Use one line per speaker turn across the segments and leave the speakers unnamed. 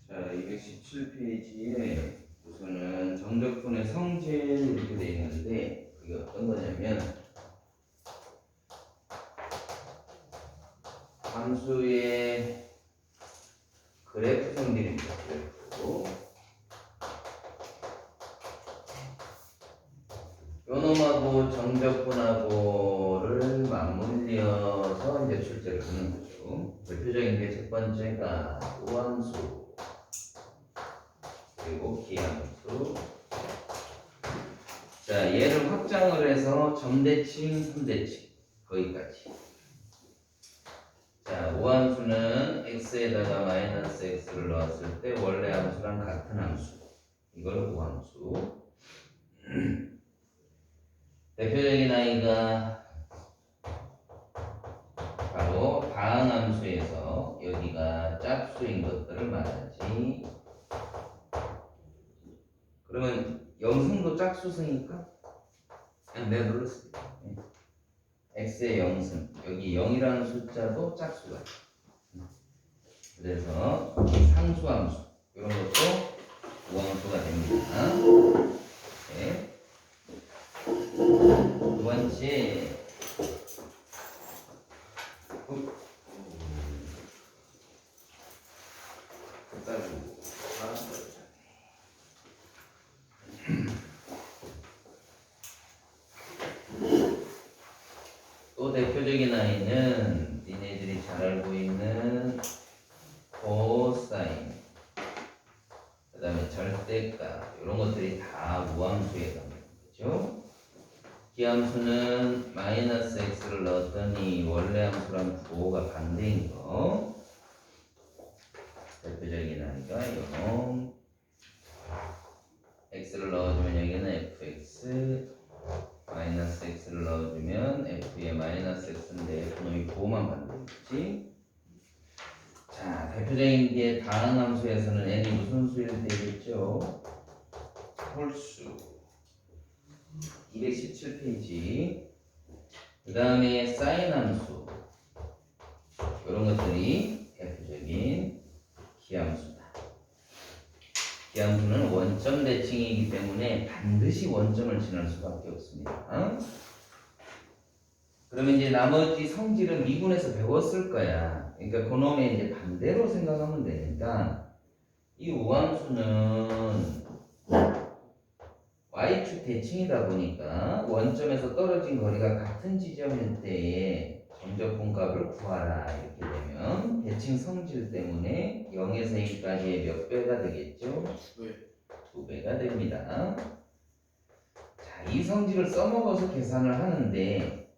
자, 217페이지에 우선은 정적분의 성질 이렇게 되어 있는데 그게 어떤 거냐면 함수의 그래프 성질입니다. 그래프. 요놈하고 정적분하고를 맞물려서 이제 출제를 하는 거죠. 대표적인 게 첫 번째가 우함수 그리고 기함수. 자, 얘를 확장을 해서 점대칭, 선대칭 거기까지. 자, 우함수는 x에다가 마이너스 x를 넣었을 때 원래 함수랑 같은 함수. 이걸 우함수. 대표적인 아이가 바로 다항함수에서 여기가 짝수인 것들을 말하지. 그러면 영승도 짝수승이니까 그냥 내가 눌렀을 때 x의 영승, 여기 0이라는 숫자도 짝수가. 그래서 상수함수 이런 것도 우함수가 됩니다. 네. 두 번째 또 대표적인 아이는 니네들이 잘 알고 있는 코사인, 그 다음에 절대값 이런 것들이 다 우함수에 해당되는 거죠. 기함수는 마이너스 x를 넣었더니 원래 함수랑 부호가 반대인 거. 대표적인 아이가 요 x를 넣어주면 여기는 fx, 마이너스 x를 넣어주면 f의 마이너스 x인데 f놈이 부호만 반대겠지. 자, 대표적인 게 다항함수에서는 n이 무슨 수일 되겠죠? 홀수. 217페이지. 그 다음에 사인함수 이런 것들이 대표적인 기함수다. 기함수는 원점 대칭이기 때문에 반드시 원점을 지날 수밖에 없습니다. 그러면 이제 나머지 성질은 미분에서 배웠을 거야. 그러니까 그놈의 이제 반대로 생각하면 되니까 이 우함수는 y축 대칭이다 보니까 원점에서 떨어진 거리가 같은 지점일 때에 정적분 값을 구하라 이렇게 되면 대칭 성질 때문에 0에서 1까지의 몇 배가 되겠죠? 2배가 됩니다. 자, 이 성질을 써먹어서 계산을 하는데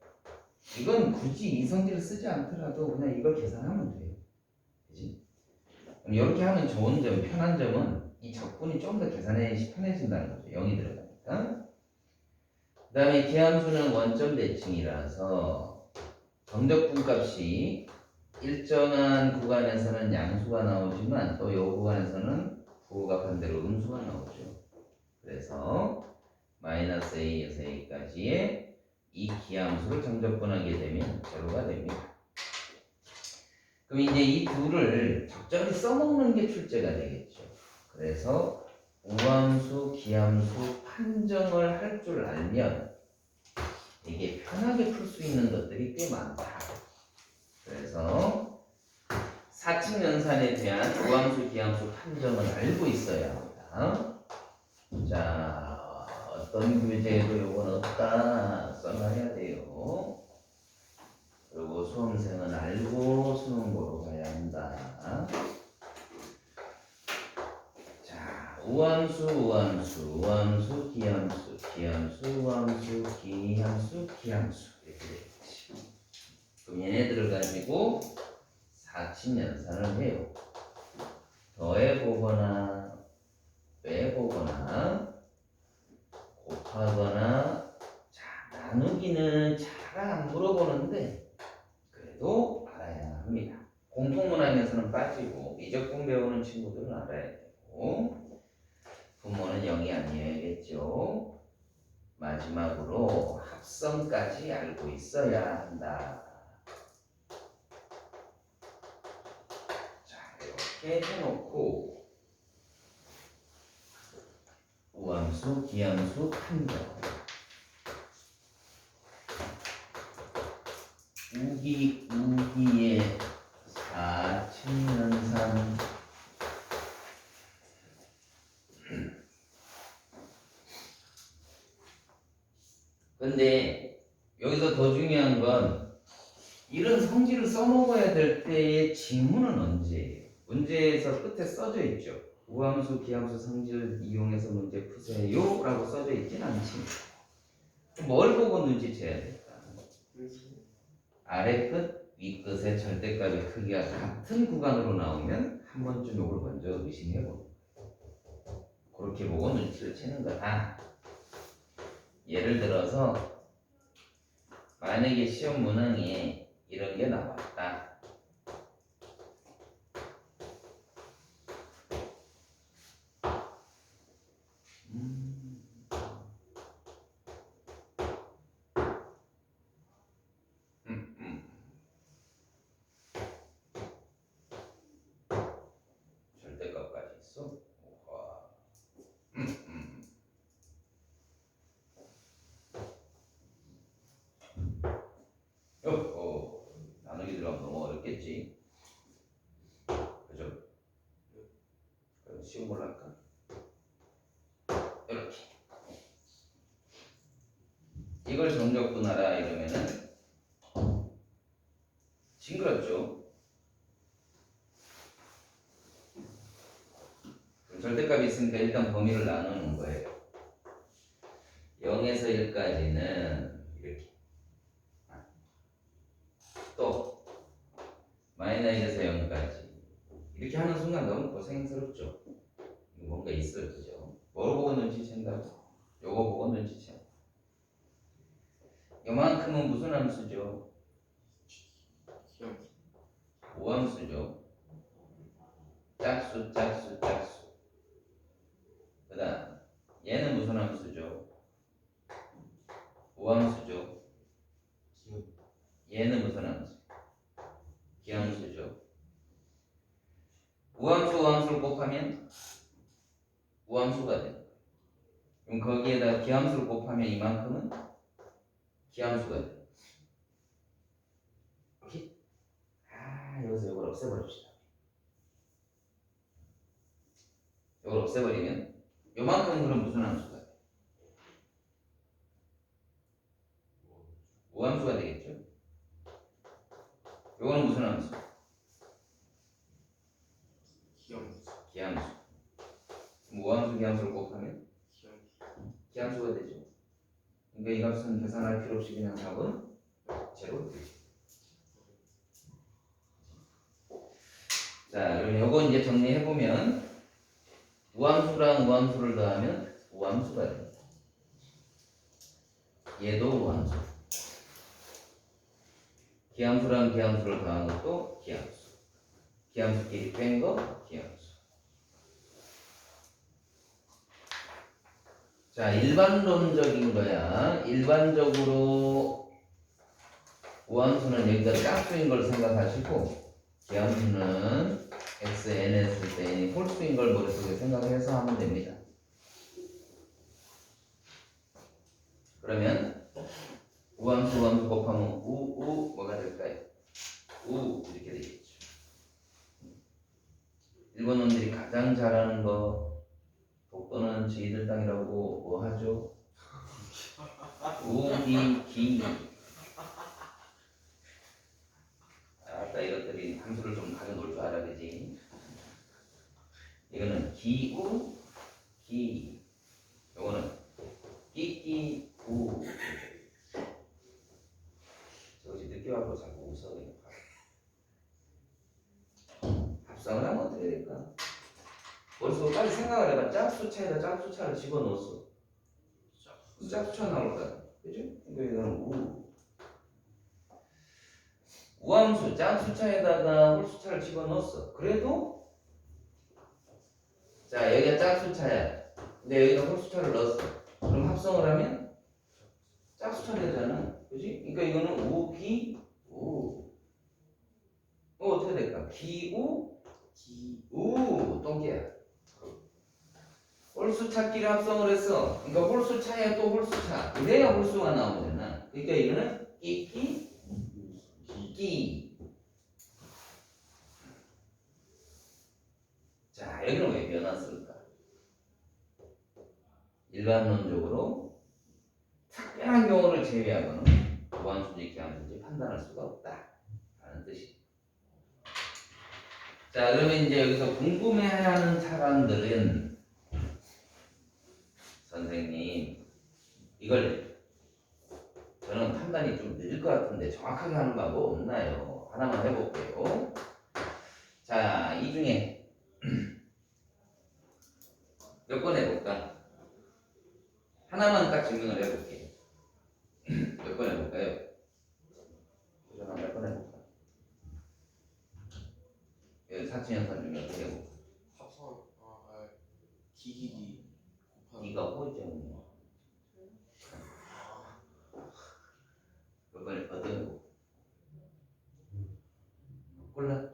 이건 굳이 이 성질을 쓰지 않더라도 그냥 이걸 계산하면 돼요. 그치? 그럼 이렇게 하면 좋은 점, 편한 점은 이 적분이 좀 더 계산이 편해진다는 거죠. 0이 들어가니까. 그 다음에 기함수는 원점 대칭이라서 정적분 값이 일정한 구간에서는 양수가 나오지만 또 이 구간에서는 부호가 반대로 음수가 나오죠. 그래서 마이너스 a에서 a까지의 이 기함수를 정적분하게 되면 제로가 됩니다. 그럼 이제 이 둘을 적절히 써먹는 게 출제가 되겠죠. 그래서 우함수, 기함수 판정을 할 줄 알면 되게 편하게 풀 수 있는 것들이 꽤 많다. 그래서 사칙연산에 대한 우함수, 기함수 판정을 알고 있어야 합니다. 자, 어떤 교재에도 요건 없다 써놔야 돼요. 그리고 수험생은 알고 수능 보러 가야 한다. 자, 우함수, 우함수, 우함수, 기함수, 기함수, 우함수, 기함수, 기함수 이렇게 되겠지. 그럼 얘네들을 가지고 사칙연산을 해요. 더해보거나 빼보거나 곱하거나. 자, 나누기는 잘 안 물어보는데 그래도 알아야 합니다. 공통문항에서는 빠지고 미적분 배우는 친구들은 알아야 되고 분모는 0이 아니어야겠죠. 마지막으로 합성까지 알고 있어야 한다. 자, 이렇게 해놓고 우함수, 기함수, 판정. 우기의 4측면상 근데 여기서 더 중요한 건 이런 성질을 써먹어야 될 때의 지문은 언제예요? 문제에서 끝에 써져 있죠. 우함수, 기함수 성질을 이용해서 문제 푸세요 라고 써져 있진 않지. 뭘 보고 눈치채야 될까? 아래 끝, 위 끝의 절대값의 크기가 같은 구간으로 나오면 한 번쯤 이걸 먼저 의심해보는 거예요. 그렇게 보고 눈치를 채는 거다. 예를 들어서 만약에 시험 문항에 이런 게 나왔다. 절대값까지 있어. 와. 나누기 들어가면 너무 어렵겠지. 그죠? 그럼 쉬운 걸로 할까? 이렇게. 이걸 정적분하라 이러면은 징그럽죠. 절대값이 있으니까 일단 범위를 나누는 거예요. 0에서 1까지는 이렇게. 또 마이너스에서 0까지. 이렇게 하는 순간 너무 고생스럽죠. 뭔가 있어요, 그죠? 뭘 보고 눈치챈다고? 요거 보고 눈치채. 요만큼은 무슨 함수죠? 오함수죠. 짝수. 그 다음 얘는 무슨 함수죠? 오함수죠. 얘는 무슨 함수? 기함수죠. 오함수를 곱하면 오함수가 돼. 그럼 거기에다 기함수를 곱하면 이만큼은 기함수가 돼. 오케이? 여기서 이걸 없애버립시다. 이걸 없애버리면 요만큼은 그럼 무슨 함수가 돼? 오함수가 되겠죠? 요거는 무슨 함수? 기함수. 그럼 오함수, 기함수를 곱하면 기함수가 되죠. 그러니까 이 값은 계산할 필요 없이 그냥 답은 제로 되죠. 자, 그럼 요거 이제 정리해보면 우함수랑 우함수를 더하면 우함수가 됩니다. 얘도 우함수. 기함수랑 기함수를 더한 것도 기함수. 기함수끼리 뺀 거 기함수. 자, 일반론적인 거야. 일반적으로 우함수는 여기가 짝수인 걸 생각하시고 기함수는 x, n 했을 때 n이 홀수인 걸 머릿속에 생각해서 하면 됩니다. 그러면 우함수 곱하면 뭐가 될까요? 이렇게 되겠죠. 일본 놈들이 가장 잘하는 거 독도는 저희들 땅이라고 뭐 하죠? 우기기. 아까 이것들이 함수를 좀 가져 놓을 줄 알아야 되지. 이거는 기우 기. 요거는 끼끼 우. 저것이 늦게 와서 자꾸 웃어. 합성을 하면 어떻게 될까? 벌써 빨리 생각을 해봐. 짝수차에다 짝수차를 집어넣었어. 짝수차 나올 거야. 그죠? 그러니까 이거는 우함수 짝수차에다가 홀수차를 집어넣었어. 그래도 자 여기가 짝수차야. 근데 여기다 홀수차를 넣었어. 그럼 합성을 하면 합쳐내잖아. 그지? 그러니까 이거는 우, 기, 우. 어떻게 될까? 기, 우, 우. 똥개야. 홀수 찾기를 합성을 했어. 그러니까 홀수 차야 또 홀수 차. 그래야 홀수가 나오잖아. 그러니까 이거는 끼, 끼. 자, 여기는 왜 변화 쓸까? 일반론적으로 특별한 경우를 제외하고는 무한수지, 기하수지 판단할 수가 없다. 라는 뜻이. 자, 그러면 이제 여기서 궁금해하는 사람들은 선생님, 이걸 저는 판단이 좀 늦을 것 같은데 정확하게 하는 방법 없나요? 하나만 해볼게요. 자, 이 중에 몇 번 해볼까? 하나만 딱 증명을 해볼게요. 몇 번 해볼까요? 몇 번 해볼까? 사치연산 중에 어떻게 해볼까?
합성 기기기 곱하기
이가 호죠. 몇 번, 어떤 거 해볼까? 골라?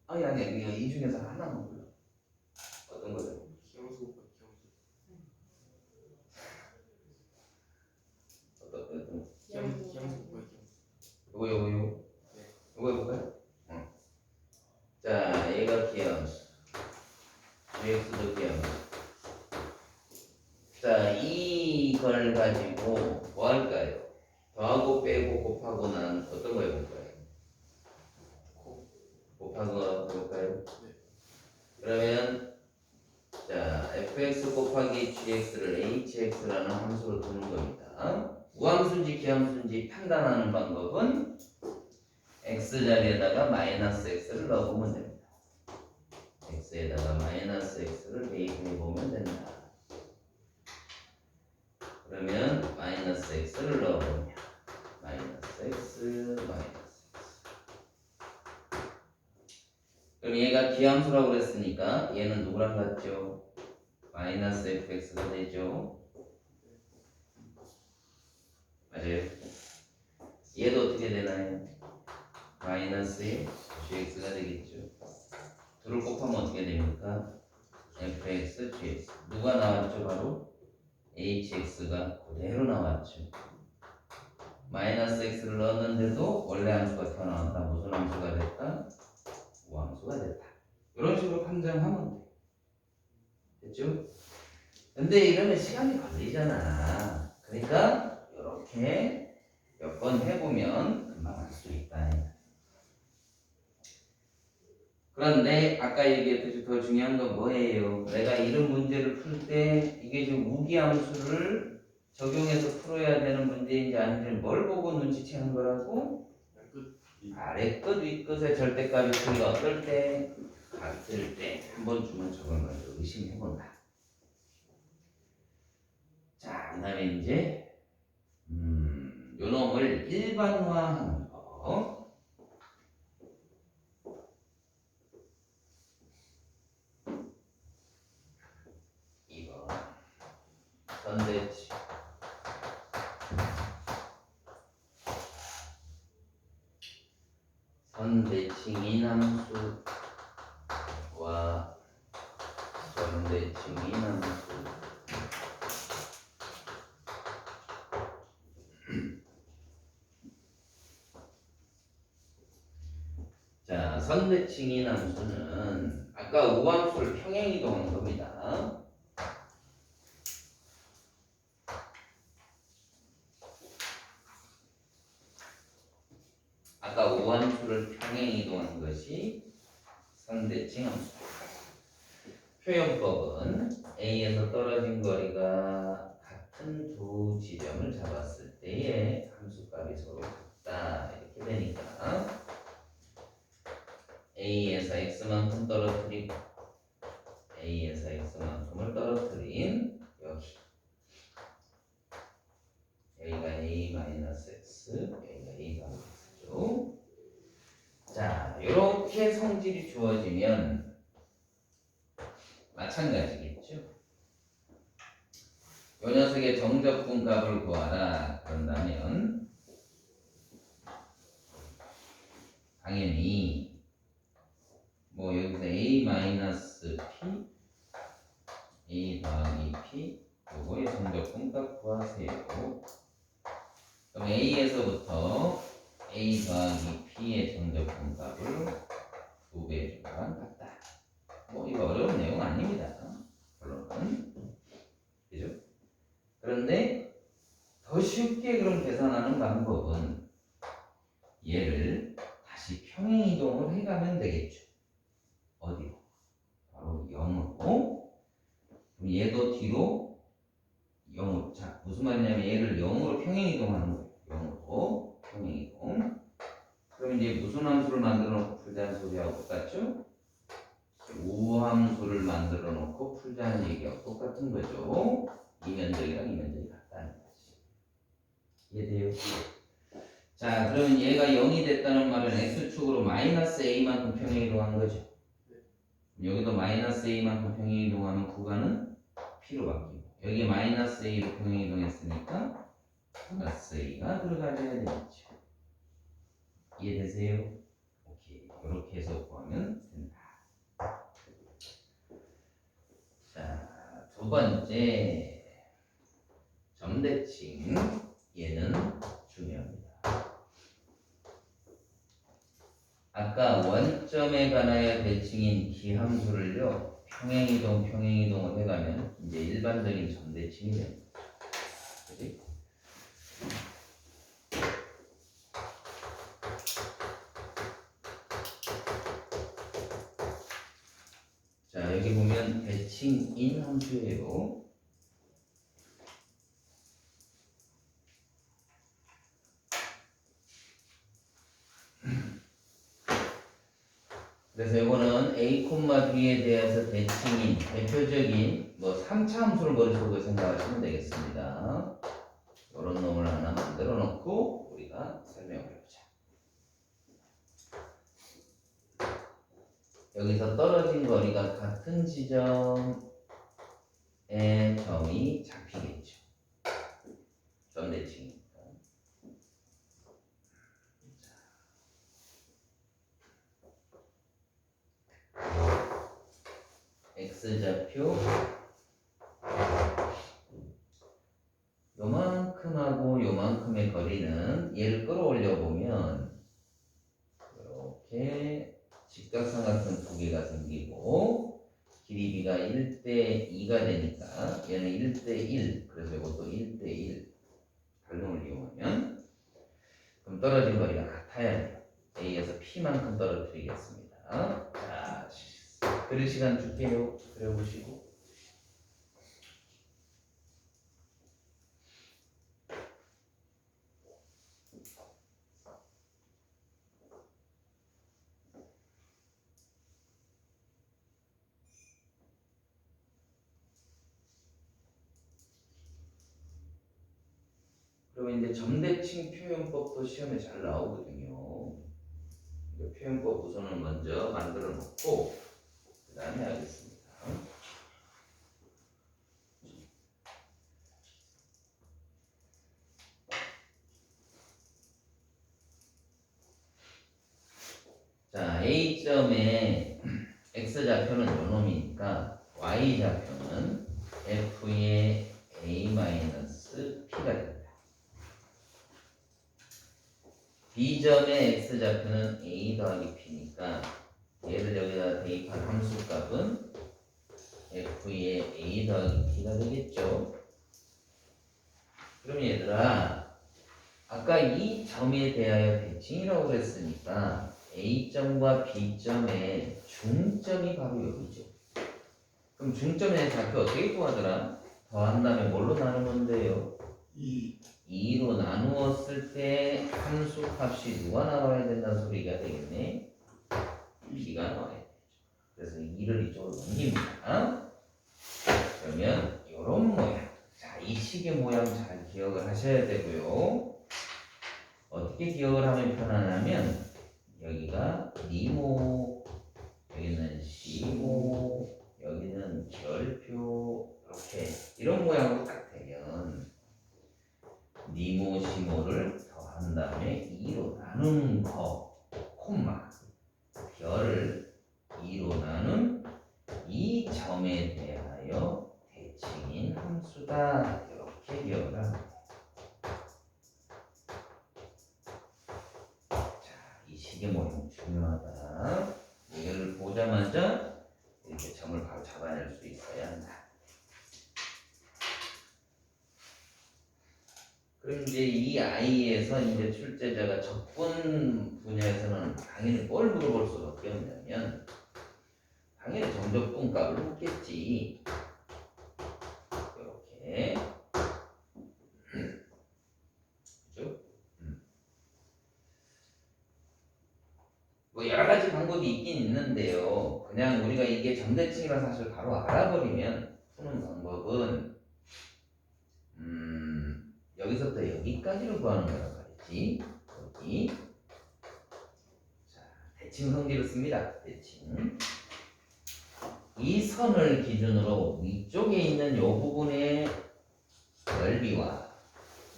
아니, 이 중에서 하나만 골라. 어떤 거 해볼까?
기함수 곱하기
어떤
기함수 곱하기
요거
네.
요거 해볼까요? 응. 자, 얘가 기함수, GX도 기함수. 자, 이걸 가지고 뭐 할까요? 더하고 빼고 곱하고 난 어떤 거 해볼까요? 곱하고 해볼까요?
네.
그러면 자, fx 곱하기 gx를 hx라는 함수로 두는 겁니다. 우함수인지 기함수인지 판단하는 방법은 x 자리에다가 마이너스 x를 넣어보면 됩니다. x에다가 마이너스 x를 대입해보면 된다. 그러면 마이너스 x를 넣어보면 마이너스 x, 마이너스 x. 그럼 얘가 기함수라고 그랬으니까 얘는 누구랑 같죠? 마이너스 fx가 되죠. 맞아요. 얘도 어떻게 되나요? 마이너스 gx가 되겠죠. 둘을 곱하면 어떻게 됩니까? fx, gx. 누가 나왔죠? 바로 hx가 그대로 나왔죠. 마이너스 x를 넣었는데도 원래 함수가 튀어나왔다. 무슨 함수가 됐다? 우함수가 됐다. 이런 식으로 판정하면 돼. 됐죠? 근데 이러면 시간이 걸리잖아. 그러니까 이렇게 몇 번 해보면 금방 할 수 있다. 그런데 아까 얘기했듯이 더 중요한 건 뭐예요? 내가 이런 문제를 풀 때 이게 지금 우기함수를 적용해서 풀어야 되는 문제인지 아닌지 뭘 보고 눈치채는 거라고? 아래 끝, 위 끝의 절대값이 소리가 어떨 때? 같을 때 한 번 주면 저걸 먼저 의심해본다. 자, 그 다음에 이제 요 놈을 일반화하는 거. 이거 선대치 선대칭 이함수와 선대칭 이함수. 자, 선대칭 이함수는 아까 우함수를 평행이동한 겁니다. 아까 우함수를 평행이동한 것이 선대칭 함수. 표현법은 A에서 떨어진 거리가 같은 두 지점을 잡았을 때의 함수값이 서로 같다. 이렇게 되니까 A에서 X만큼 떨어뜨리고 A에서 X만큼을 떨어뜨린 여기 A가 A-X, A가 A-X죠. 자, 이렇게 성질이 주어지면 마찬가지겠죠. 요 녀석의 정적분값을 구하라. 그런다면 당연히 뭐 여기서 a 마이너스 p, a 더하기 p 요거의 정적분값 구하세요. 그럼 a에서부터 a 더하기 p의 정적분값을 2배 조각 같다. 뭐 이거 어려운 내용 아닙니다. 결론은 그죠? 그런데 더 쉽게 그럼 계산하는 방법은 얘를 다시 평행이동을 해가면 되겠죠. 어디로? 바로 0으로. 그럼 얘도 뒤로 0으로. 자, 무슨 말이냐면 얘를 0으로 평행이동하는 거예요. 0으로 평행이동. 그럼 이제 무슨 함수를 만들어 놓고 풀자는 소리하고 똑같죠? 우함수를 만들어 놓고 풀자는 얘기하고 똑같은 거죠. 이 면적이랑 이 면적이 같다는 거지. 이해돼요? 자, 그러면 얘가 0이 됐다는 말은 x축으로 마이너스 a만큼 평행이동한 거죠. 여기도 마이너스 a만큼 평행이동하면 구간은 p로 바뀌고 여기 마이너스 a로 평행이동했으니까 플러스 a가 들어가줘야 되겠죠. 이해되세요? 오케이. 이렇게 해서 구하면 된다. 자, 두 번째 점대칭. 얘는 중요합니다. 아까 원점에 관하여 대칭인 기함수를요 평행이동을 해가면 이제 일반적인 점대칭이 됩니다. 그치? 자, 여기 보면 대칭인 함수예요. 그래서 이거는 a, b에 대해서 대칭인 대표적인 뭐 3차 함수를 머릿속에 생각하시면 되겠습니다. 이런 놈을 하나 만들어 놓고 우리가 설명을 해보자. 여기서 떨어진 거리가 같은 지점의 점이 잡히겠죠. 점대칭이니까. x좌표 요만큼하고 요만큼의 거리는 얘를 끌어올려 보면 이렇게 직각삼각형 두 개가 생기고 길이비가 1대2가 되니까 얘는 1대1 그래서 이것도 1대1 발음을 이용하면 그럼 떨어진 거리가 같아야 돼요. A에서 P만큼 떨어뜨리겠습니다. 자, 그릴 시간 줄게요. 그려보시고 그리고 이제 점대칭 표현법도 시험에 잘 나오거든요. 표현법 우선은 먼저 만들어 놓고 그 다음에 하겠습니다. 자, A점의 X좌표는 요 놈이니까 Y좌표는 F의 A-P가 된다. B점의 X좌표는 A 더하기 P니까 얘를 여기다 대입한 함수값은 F의 A 더하기 P가 되겠죠. 그럼 얘들아 아까 이 점에 대하여 대칭이라고 그랬으니까 A점과 B점의 중점이 바로 여기죠. 그럼 중점의 좌표 어떻게 구하더라? 더한 다음에 뭘로 나누면 돼요? 2로 나누었을 때 함수 값이 누가 나와야 된다는 소리가 되겠네? B가 나와야 되죠. 그래서 2를 이쪽으로 넘깁니다. 그러면 이런 모양. 자, 이 식의 모양 잘 기억을 하셔야 되고요. 어떻게 기억을 하면 편하냐면 여기가 니모, 여기는 시모, 여기는 결 하여 대칭인 함수다. 이렇게 기억을 합니다. 자, 이 식의 모형 중요하다. 얘를 보자마자 이렇게 점을 바로 잡아낼 수 있어야 한다. 그럼 이제 이 아이에서 이제 출제자가 적분 분야에서는 당연히 뭘 물어볼 수밖에 없냐면 당연히 정적분 값을 묻겠지. 이렇게 그죠? 뭐 여러 가지 방법이 있긴 있는데요. 그냥 우리가 이게 점대칭이라 사실 바로 알아버리면 푸는 방법은 여기서부터 여기까지를 구하는 거란 말이지. 여기 자, 대칭 성질을 씁니다. 대칭. 이 선을 기준으로 위쪽에 있는 이 부분의 넓이와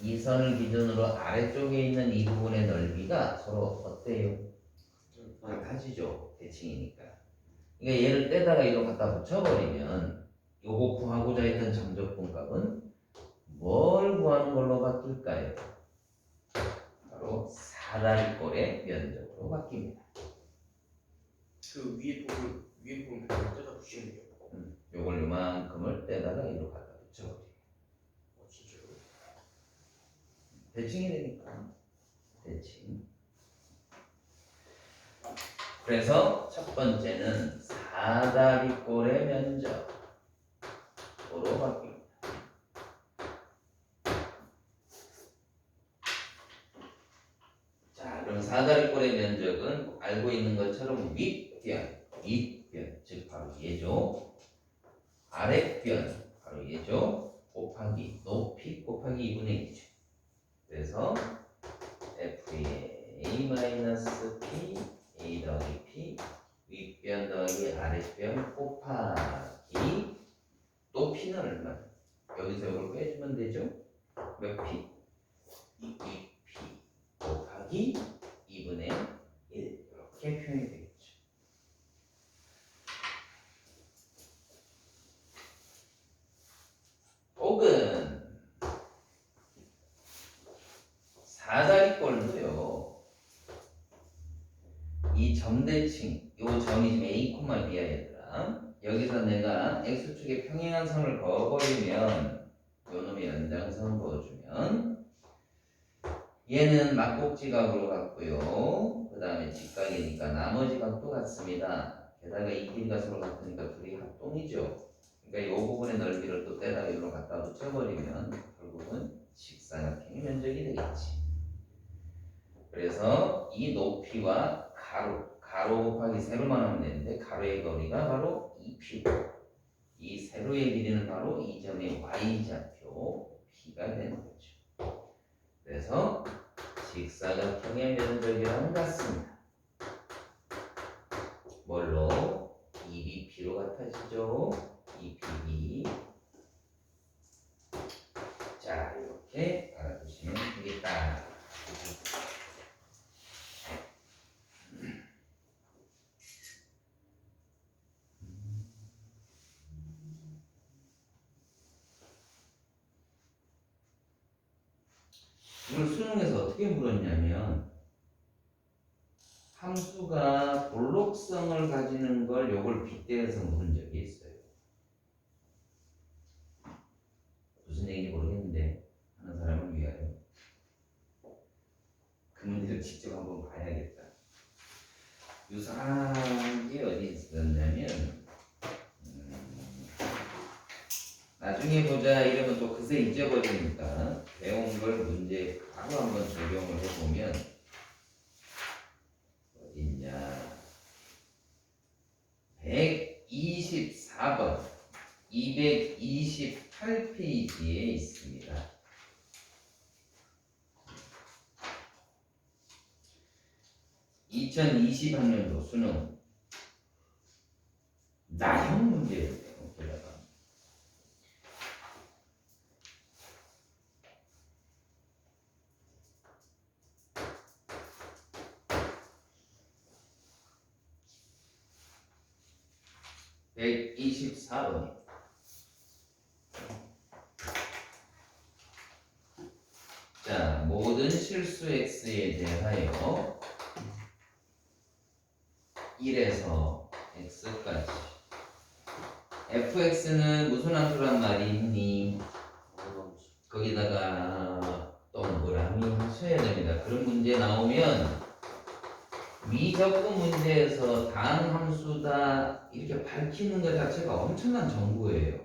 이 선을 기준으로 아래쪽에 있는 이 부분의 넓이가 서로 어때요? 같아지죠. 대칭이니까. 그러니까 얘를 떼다가 이거 갖다 붙여버리면 요거 구하고자 했던 정적분값은 뭘 구하는 걸로 바뀔까요? 바로 사다리꼴의 면적으로 바뀝니다.
그 위에 부분 그냥 뜯어 붙이는 게.
요걸 요만큼을 떼다가 이거 갖다 붙여버려요.
진짜로?
대칭이 되니까. 대칭. 그래서 첫 번째는 사다리꼴의 면적으로 바뀝니다. 자, 그럼 사다리꼴의 면적은 알고 있는 것처럼 윗변, 즉 바로 얘죠. 아랫변, 바로 얘죠. 곱하기 높이 곱하기 2분의 2죠. 그래서 F의 A-P A 더하기 P 윗변 더하기 아랫변 곱하기 또 P는 얼마? 여기서 이걸 빼주면 되죠? 몇 P? 2P 곱하기 2분의 1 이렇게 표현이 되겠죠. 혹은 사다리꼴도요. 이 점대칭, 요 점이 지금 A, B야 얘들아. 여기서 내가 X축에 평행한 선을 그어버리면 요 놈의 연장선 그어주면 얘는 막곡지각으로 같고요. 그 다음에 직각이니까 나머지 각도 같습니다. 게다가 이 길이가 서로 같으니까 둘이 합동이죠. 그러니까 이 부분의 넓이를 또 떼다가 이리로 갖다 붙여버리면 결국은 직사각형의 면적이 되겠지. 그래서 이 높이와 가로 곱하기 세로만 하면 되는데 가로의 거리가 바로 2P고 이 세로의 길이는 바로 이 점의 Y좌표 P가 되는 거죠. 그래서 직사각형의 면적이랑 같습니다. 뭘로? 2BP로 같아지죠. 2PB. 자, 이렇게 알아두시면 되겠다. 이걸 수능에서 어떻게 물었냐면 함수가 볼록성을 가지는 걸 요걸 빗대어서 물은 적이 있어요. 무슨 얘기인지 모르겠는데 하는 사람을 위하여 그 문제를 직접 한번 봐야겠다. 유사한 게 어디 있었냐면 나중에 보자 이러면 또 그새 잊어버리니까 배운 걸 문제 바로 한번 적용을 해보면 어딨냐 124번 228페이지에 있습니다. (2020학년도) 수능 나형 문제예요. 게다가 124번입니다. 모든 실수 x에 대하여 1에서 x까지 fx는 무슨 함수란 말이 있니? 거기다가 또 뭐라미 하셔야 됩니다. 그런 문제 나오면 미적분 문제에서 다항 함수다 이렇게 밝히는 것 자체가 엄청난 정보예요.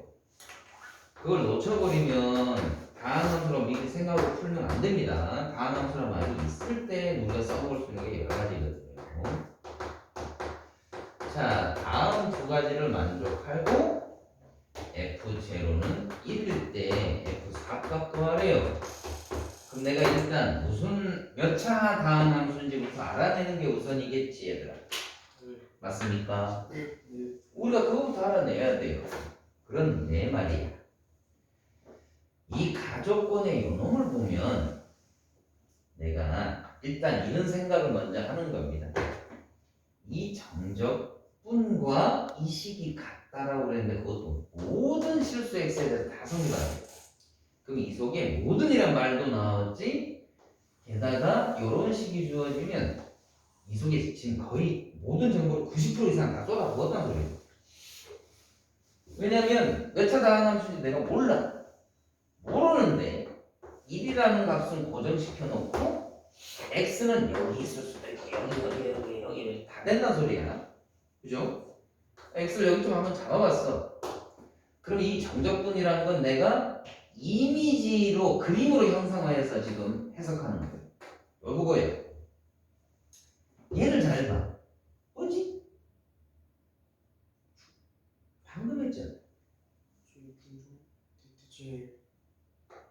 그걸 놓쳐버리면 다항 함수로 미리 생각하고 풀면 안 됩니다. 다항 함수란 말이 있을 때 우리가 써먹을 수 있는 게 여러 가지거든요. 자, 다음 두 가지를 만족하고 F0는 1일 때 F4값 구하래요. 그럼 내가 일단 무슨 몇 차 다항 함수인지부터 알아내는 게 우선이겠지 얘들아. 맞습니까? 우리가 그거부터 알아내야 돼요. 그런데 말이야, 이 가족권의 요놈을 보면 내가 일단 이런 생각을 먼저 하는 겁니다. 이 정적분과 이 식이 같다라고 그랬는데 그것도 모든 실수 x에 대해서 다 성립하는 거예요. 그럼 이 속에 모든이란 말도 나왔지, 게다가 이런 식이 주어지면 이 속에 지금 거의 모든 정보를 90% 이상 다 쏟아부었다는 소리예요. 왜냐면 몇 차 다항 함수인지 내가 몰라. 모르는데 1이라는 값은 고정시켜 놓고 x는 여기 있을 수도 있고 여기 다 된다는 소리야. 그죠? x를 여기쯤 한번 잡아봤어. 그럼 이 정적분이라는 건 내가 이미지로 그림으로 형상화해서 지금 해석하는 거예요. 요거예요. 얘를 잘 봐. 뭐지? 방금 했잖아.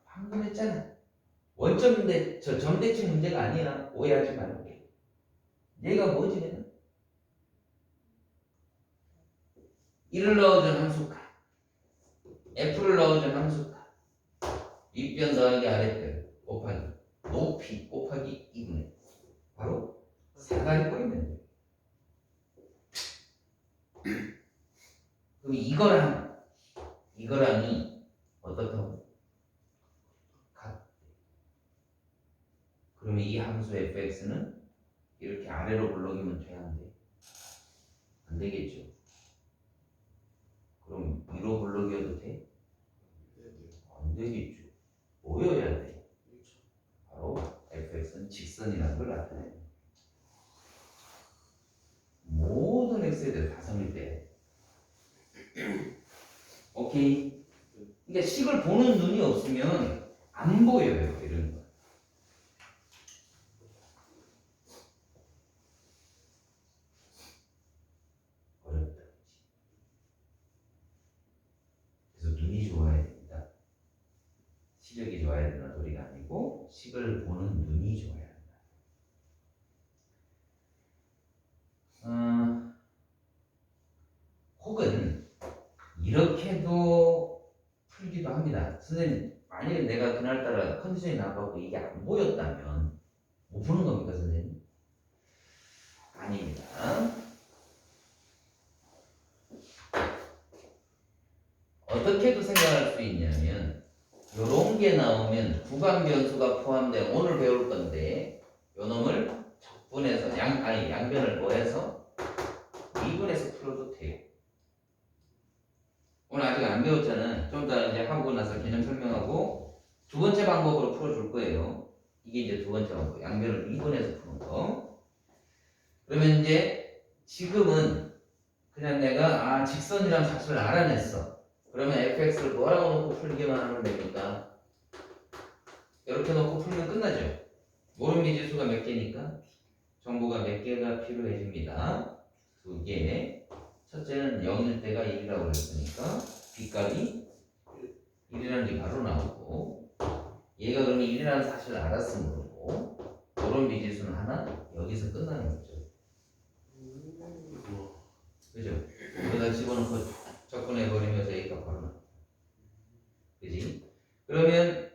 방금 했잖아. 원점인데 저 점대칭 문제가 아니야. 오해하지 말고. 얘가 뭐지 내가? 1을 넣어준 함수값, f를 넣어준 함수값, 윗변 더하기 아랫변 곱하기 높이 곱하기 2분의 바로 사다리 꼬이면 돼. 그럼 이거랑이 어떻다고? 같대. 그러면 이 함수 fx는 이렇게 아래로 불러기면 돼, 안 돼? 안 되겠죠. 그럼 위로 불러기어도 돼? 안 되겠죠. 뭐여야 돼? 바로 fx는 직선이라는 걸 나타내요. 모든 x에 대해 다 성립돼. 오케이. 그러니까 식을 보는 눈이 없으면 안 보여요, 이런 거. 어렵다. 그래서 눈이 좋아야 됩니다. 시력이 좋아야 된다는 소리가 아니고 식을 보는 눈이 좋아야 한다. 혹은 이렇게도 풀기도 합니다. 선생님, 만약에 내가 그날따라 컨디션이 나빠고 이게 안 보였다면 못 푸는 겁니까, 선생님? 아닙니다. 어떻게도 생각할 수 있냐면 요런 게 나오면 구간 변수가 포함된 오늘 배울 건데 요 놈을 적분해서 양변을 뭐해서 미분해서 풀어도 돼요. 오늘 아직 안 배웠잖아. 좀 더 이제 하고 나서 개념 설명하고 두 번째 방법으로 풀어줄 거예요. 이게 이제 두 번째 방법. 양변을 미분해서 푸는 거. 그러면 이제 지금은 그냥 내가 직선이라는 사실을 알아냈어. 그러면 fx를 뭐라고 놓고 풀기만 하면 됩니까? 이렇게 놓고 풀면 끝나죠. 모른 미지수가 몇 개니까 정보가 몇 개가 필요해집니다. 두 개. 첫째는 0일 때가 1이라고 그랬으니까 빗값이 1이라는 게 바로 나오고, 얘가 그러면 1이라는 사실을 알았으므로 모른 미지수는 하나 여기서 끝나는 거죠. 그죠? 여기다 집어넣고 접근해버리면서 A값 바로 나와. 그지? 그러면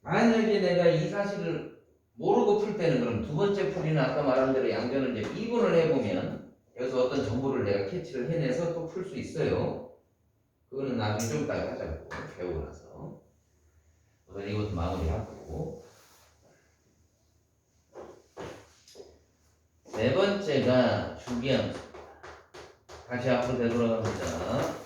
만약에 내가 이 사실을 모르고 풀 때는 그럼 두 번째 풀이는 아까 말한 대로 양변을 이제 미분을 해보면 여기서 어떤 정보를 내가 캐치를 해내서 또 풀 수 있어요. 그거는 나중에 좀 이따가 하자고 배우고 나서. 우선 이것도 마무리하고, 네 번째가 주기함수. 다시 앞으로 되돌아갑니다.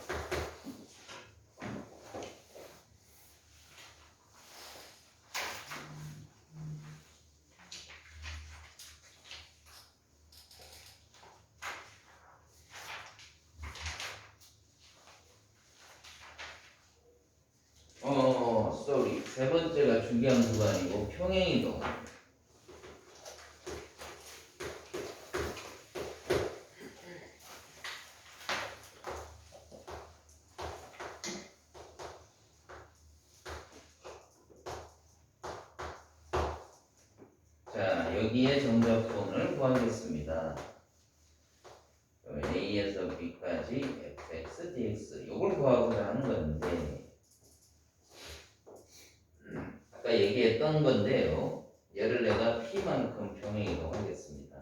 sorry. 세 번째가 주기함수가 아니고 평행이동. 자, 여기에 정적분을 구하겠습니다. 그러면 A에서 B까지 fx, dx 이걸 구하고자 하는 건데 아까 얘기했던 건데요. 얘를 내가 P만큼 평행이동하겠습니다.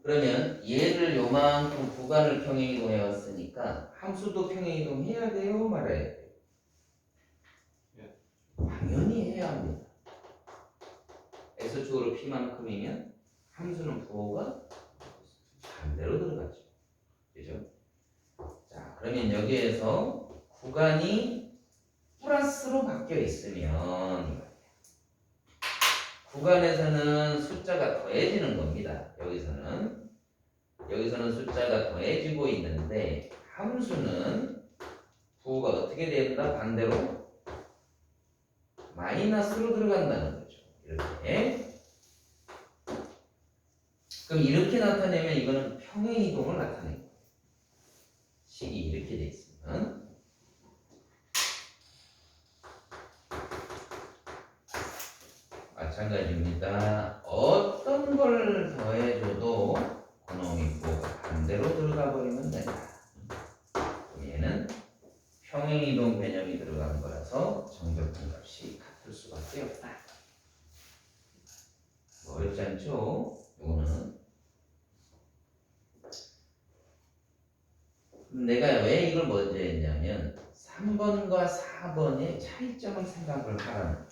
그러면 얘를 요만큼 구간을 평행이동해 왔으니까 함수도 평행이동해야 돼요? 말아야 돼요? 당연히 해야 합니다. X축으로 P만큼이면 함수는 부호가 반대로 들어가죠. 그죠? 자, 그러면 여기에서 구간이 플러스로 바뀌어 있으면 구간에서는 숫자가 더해지는 겁니다. 여기서는 숫자가 더해지고 있는데 함수는 부호가 어떻게 된다? 반대로 마이너스로 들어간다는 거죠. 이렇게. 그럼 이렇게 나타내면 이거는 평행이동을 나타내는 거예요. 식이 이렇게 돼 있으면. 마찬가지입니다. 어떤 걸 더해줘도 그놈이 부호가 반대로 들어가 버리면 된다. 그럼 얘는 평행이동 개념이 들어가는 거라서 정적분 값이 같을 수밖에 없다. 어렵지 않죠? 이거는. 내가 왜 이걸 먼저 했냐면 3번과 4번의 차이점을 생각을 하라는 거예요.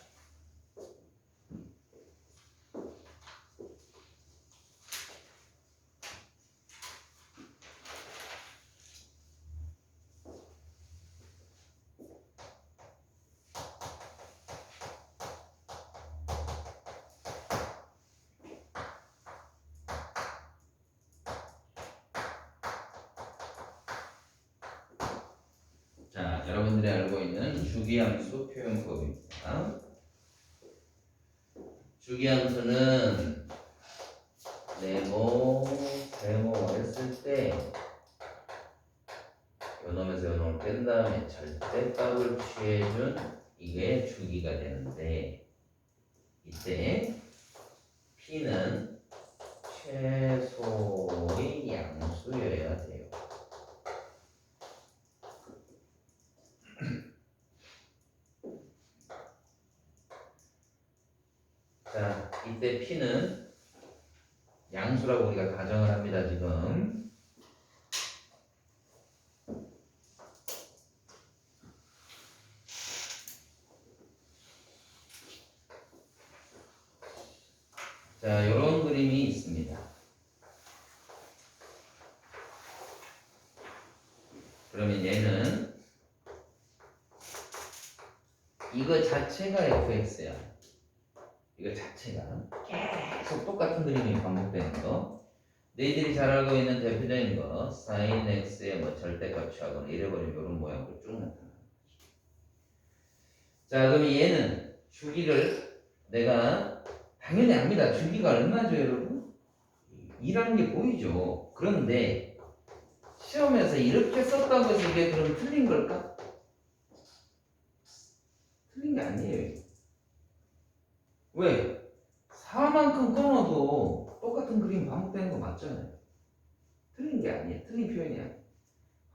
자, 여러분들이 알고 있는 주기함수 표현법입니다. 주기함수는 네모, 세모 했을 때 요놈에서 요놈을 뺀 다음에 절대값을 취해준 이게 주기가 되는데 이때 P는 최소의 양수여야 돼요. 자, 이때 P는 양수라고 우리가 가정을 합니다, 지금. 자, 이런 그림이 있습니다. 그러면 얘는 이거 자체가 fx야. 이거 자체가 계속 똑같은 그림이 반복되는 거. 너희들이 잘 알고 있는 대표적인 거 sin x의 뭐 절대값 취하거나 이래버리면 이런 모양으로 쭉 나타나는 거죠. 자, 그럼 얘는 주기를 내가 당연히 압니다. 주기가 얼마죠, 여러분? 2라는 게 보이죠. 그런데 시험에서 이렇게 썼다고 해서 이게 그럼 틀린 걸까? 틀린 게 아니에요. 왜? 4만큼 끊어도 똑같은 그림 반복되는 거 맞잖아요. 틀린 게 아니에요. 틀린 표현이 아니에요.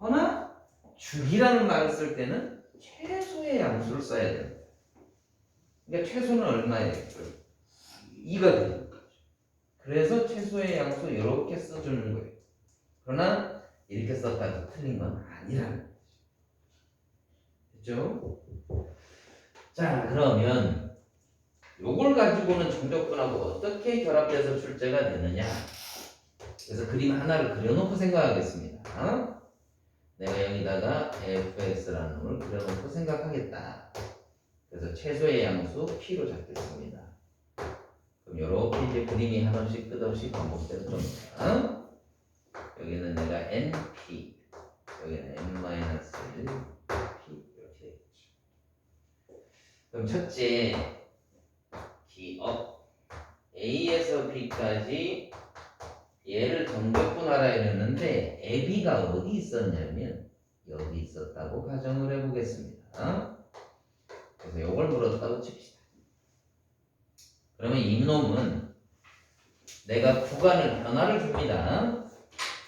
허나 주기라는 말을 쓸 때는 최소의 양수를 써야 됩니다. 그러니까 최소는 얼마예요? 2가 되는 거죠. 그래서 최소의 양수 이렇게 써주는 거예요. 그러나 이렇게 썼다고 틀린 건 아니라는 거죠. 됐죠? 자, 그러면 요걸 가지고는 정적분하고 어떻게 결합돼서 출제가 되느냐. 그래서 그림 하나를 그려놓고 생각하겠습니다. 내가 여기다가 fx라는 놈을 그려놓고 생각하겠다. 그래서 최소의 양수 p로 잡겠습니다. 그럼 이렇게 이제 그림이 하나씩 끝없이 반복될 겁니다. 여기는 내가 np, 여기는 n-1p 이렇게 되겠죠. 그럼 첫째 기업 A에서 B까지 얘를 정적분하라 이랬는데 AB가 어디 있었냐면 여기 있었다고 가정을 해보겠습니다. 그래서 이걸 물었다고 칩시다. 그러면 이놈은 내가 구간을 변화를 줍니다.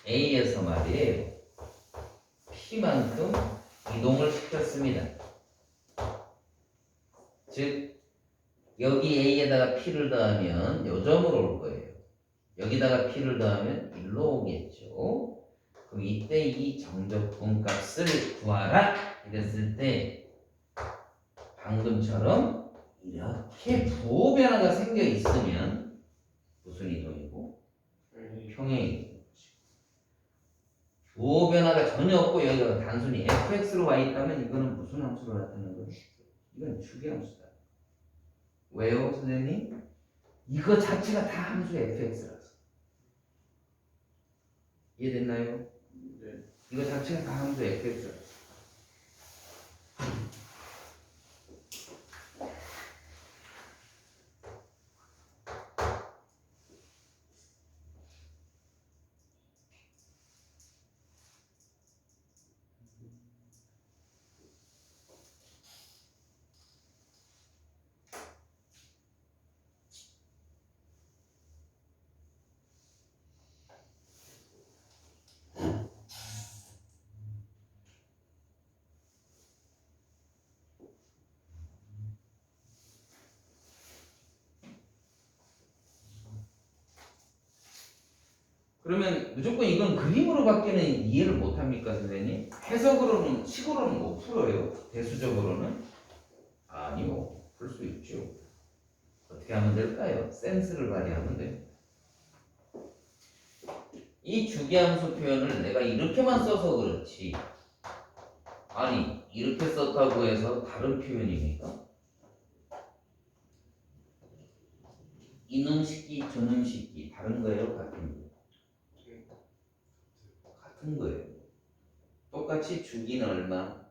A에서 말이에요. P만큼 이동을 시켰습니다. 즉 여기 A에다가 P를 더하면 요 점으로 올 거예요. 여기다가 P를 더하면 1로 오겠죠. 그럼 이때 이 정적분 값을 구하라 이랬을 때 방금처럼 이렇게 부호 변화가 생겨 있으면 무슨 이동이고? 평행 이동. 부호 변화가 전혀 없고 여기가 단순히 fx로 와 있다면 이거는 무슨 함수로 나타나는 거예요? 이건 축의 함수다. 왜요, 선생님? 이거 자체가 다 함수 fx라서. 이해됐나요?
네.
이거 자체가 다 함수 fx라서. 그러면 무조건 이건 그림으로 밖에는 이해를 못합니까, 선생님? 해석으로는, 식으로는 못 풀어요. 대수적으로는? 아니요. 풀 수 있죠. 어떻게 하면 될까요? 센스를 발휘하면 돼요. 이 주기함수 표현을 내가 이렇게만 써서 그렇지. 아니, 이렇게 썼다고 해서 다른 표현입니까? 이놈 식기, 저놈 식기 다른 거예요? 같은 거예요? 같은 거예요. 똑같이 주기는 얼마?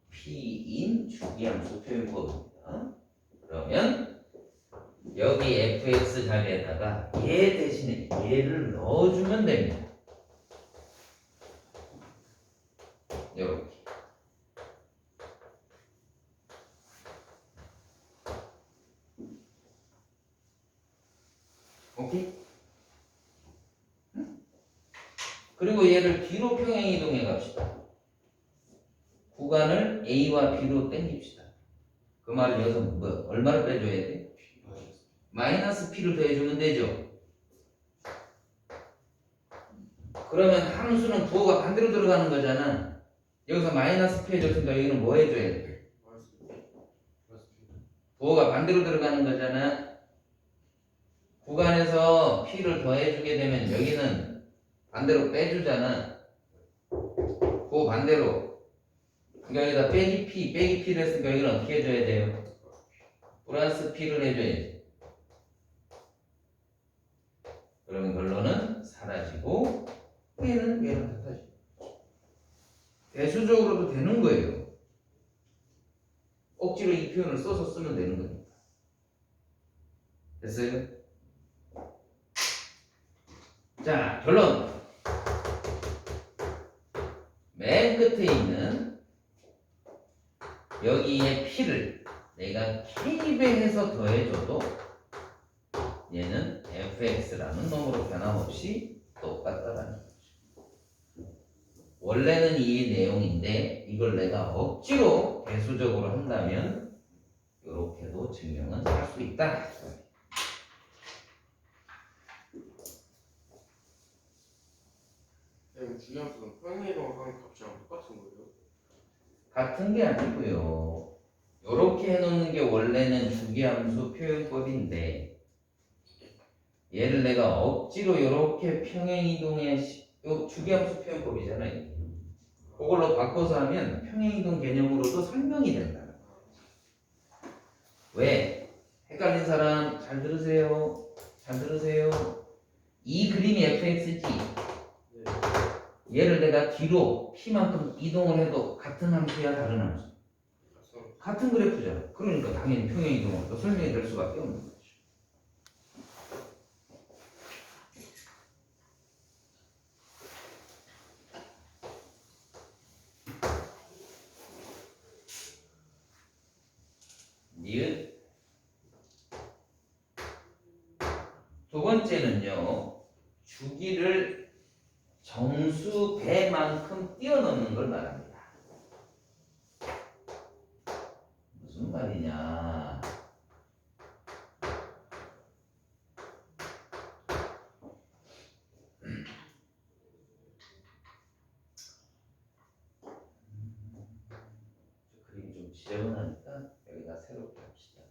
P인 주기함수 표현법입니다. 그러면 여기 fx 자리에다가 얘 대신에 얘를 넣어주면 됩니다. 이렇게. 오케이? 응? 그리고 얘를 뒤로 평행 이동해 갑시다. 구간을 A와 B로 당깁시다. 그 말을 여기서 뭐 얼마를 빼줘야 돼? 마이너스 P를 더해주면 되죠. 그러면 함수는 부호가 반대로 들어가는 거잖아. 여기서 마이너스 P 해줬으니까 여기는 뭐 해줘야 돼? 부호가 반대로 들어가는 거잖아. 구간에서 P를 더해주게 되면 여기는 반대로 빼주잖아. 부호 반대로. 그러니까 여기다 빼기 P를 했으니까 여기는 어떻게 해줘야 돼요? 플러스 P를 해줘야지. 그러면 결론은 사라지고 얘는 얘랑 같아지고 대수적으로도 되는 거예요. 억지로 이 표현을 써서 쓰면 되는 거니까. 됐어요? 자, 결론. 맨 끝에 있는 여기에 P를 내가 K배해서 더해줘도 얘는 fx라는 놈으로 변함없이 똑같다라는 거죠. 원래는 이 내용인데 이걸 내가 억지로 대수적으로 한다면 이렇게도 증명은 할 수 있다.
주기함수는 평행이동을 하는 값이랑 똑같은 거예요?
같은 게 아니고요. 요렇게 해놓는 게 원래는 주기함수 표현법인데 얘를 내가 억지로 요렇게 평행이동의 요 주기함수 표현법이잖아요. 그걸로 바꿔서 하면 평행이동 개념으로도 설명이 된다. 왜? 헷갈린 사람 잘 들으세요. 잘 들으세요. 이 그림이 fx지. 얘를 내가 뒤로 p만큼 이동을 해도 같은 함수야 다른 함수? 같은 그래프잖아. 그러니까 당연히 평행이동으로 설명이 될 수밖에 없는 거죠. 니은 두 번째는요. 주기를 정수 배만큼 띄워넣는 걸 말합니다. 무슨 말이냐? 그림이 좀 지저분하니까 여기다 새롭게 합시다.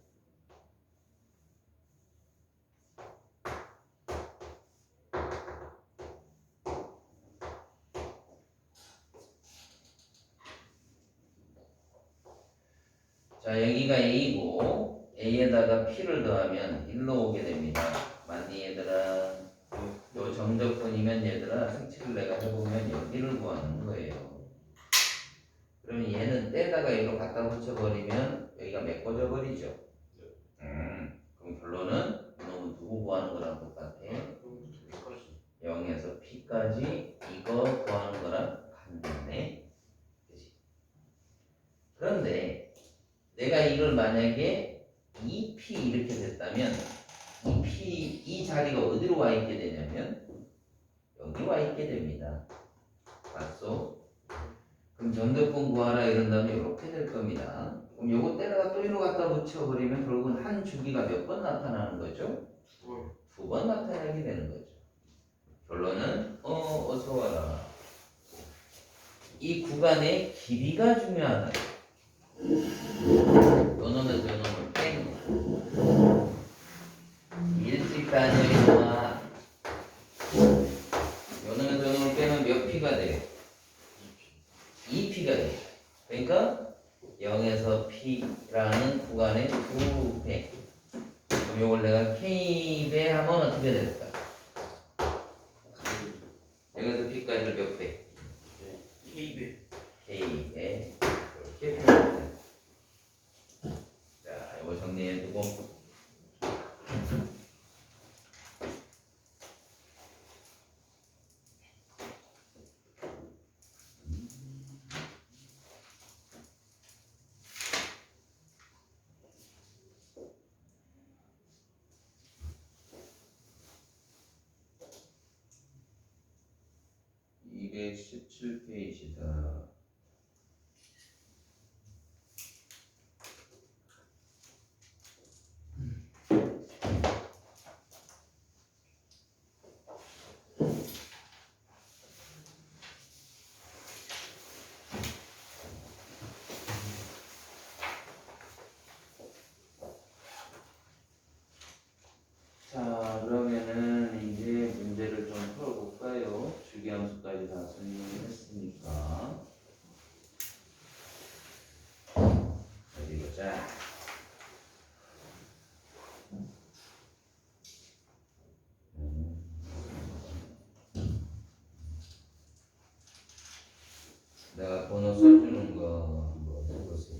자, 여기가 A고 A에다가 P를 더하면 1로 오게 됩니다. 맞니 얘들아? 요 정적분이면 얘들아 승치를 내가 해보면 여기를 구하는 거예요. 그러면 얘는 떼다가 이로 갖다 붙여버리면 여기가 메꿔져 버리죠. 그럼 결론은 이놈은 누구 구하는 거랑 똑같아? 0에서 P까지 이거 구하는 거랑 같네. 그치? 그런데 내가 이걸 만약에 2P 이렇게 됐다면 2P 이 자리가 어디로 와 있게 되냐면 여기 와 있게 됩니다. 맞소? 그럼 전도권 구하라 이런 다음에 이렇게 될 겁니다. 그럼 요거 때다가 또 이로 갖다 붙여버리면 결국은 한 주기가 몇 번 나타나는 거죠? 두 번 나타나게 되는 거죠. 결론은 어서 와라. 이 구간의 길이가 중요하다. 요 놈에서 요 놈을 뺀 거야. 일찍 다녀 이놈아. 요 놈에서 요 놈을 빼면 몇 P가 돼? 2P가 돼. 그러니까 0에서 P라는 구간의 2배. 그럼 요걸 내가 K배 하면 어떻게 될까? 0에서 P까지를 몇 배?
K배.
K배. 이렇게 표현합니다. 자, 이거 정리해두고. (217 페이지다) 자, 그러면은 이제 문제를 좀 풀어볼까요? 주기함수까지 다 설명했으니까. 어디 보자. 내가 번호 써주는 거 한번 해보세요.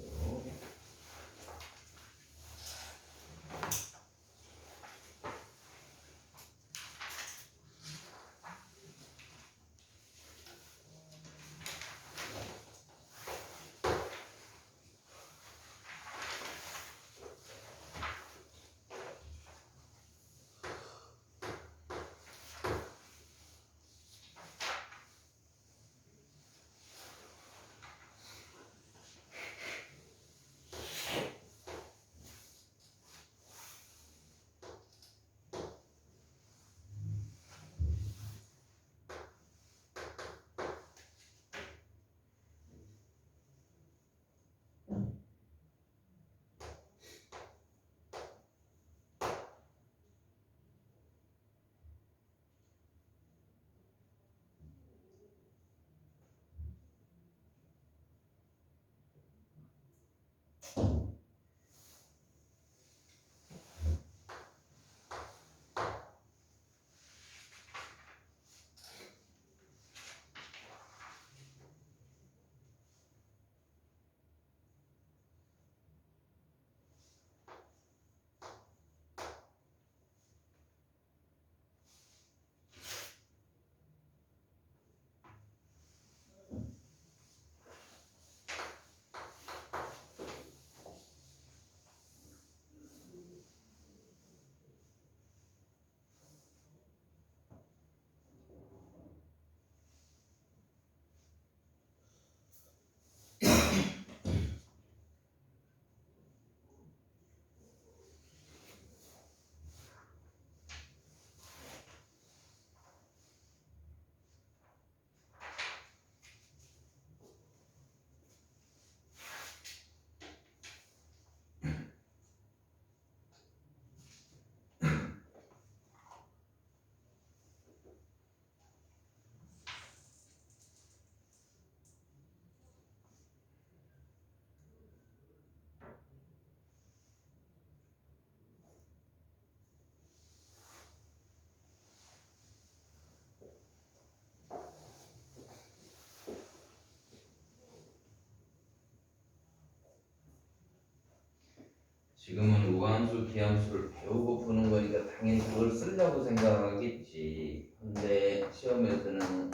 지금은 우함수, 기함수를 배우고 푸는 거니까 당연히 그걸 쓰려고 생각하겠지. 근데 시험에서는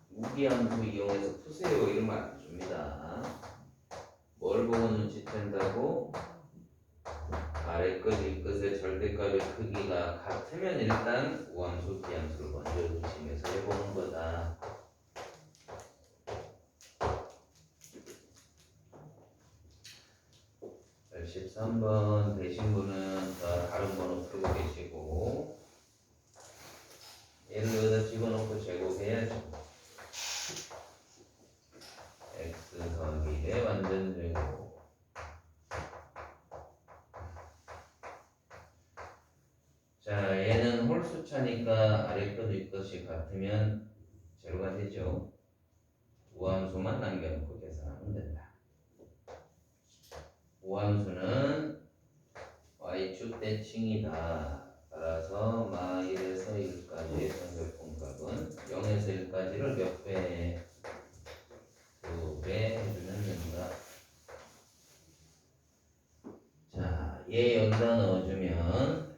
무기함수 이용해서 푸세요 이러면 안 줍니다. 뭘 보고 눈치챈다고? 아래 것, 위 것의 절대값의 크기가 같으면 일단 우함수, 기함수를 먼저 의심해서 해보는 거다. 13번 되신 분은 다 다른 번호 풀고 계시고 얘를 여기다 집어넣고 제곱해야죠. x 더하기 1의 완전 제곱. 자, 얘는 홀수차니까 아래 것, 위 것이 같으면 제로가 되죠. 우함수만 남겨놓고 계산하면 된다. 우함수는 y축 대칭이다. 따라서 마 1에서 1까지의 전적분값은 0에서 1까지를 몇 배? 2배 해주면 된다. 자, 얘 여기다 넣어주면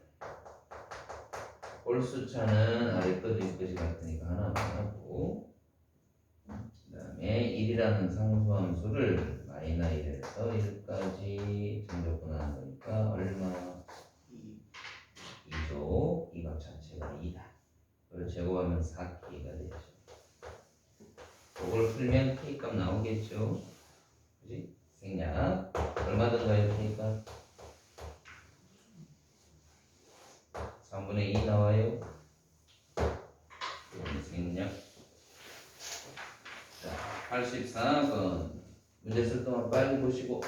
홀수차는 아래 것, 위 것이 같으니까 하나만 하고, 그 다음에 1이라는 상수함수를 마이너 1에서 1까지 전적분하는 거니까 얼마? 2조. 이 값 자체가 2다. 그걸 제곱하면 4K가 되죠. 그걸 풀면 K값 나오겠죠. 그지? 생략. 얼마 든가요 K값? 3분의 2 나와요. 생략. 자, 84번. 문제 쓸 동안 빨리 보시고.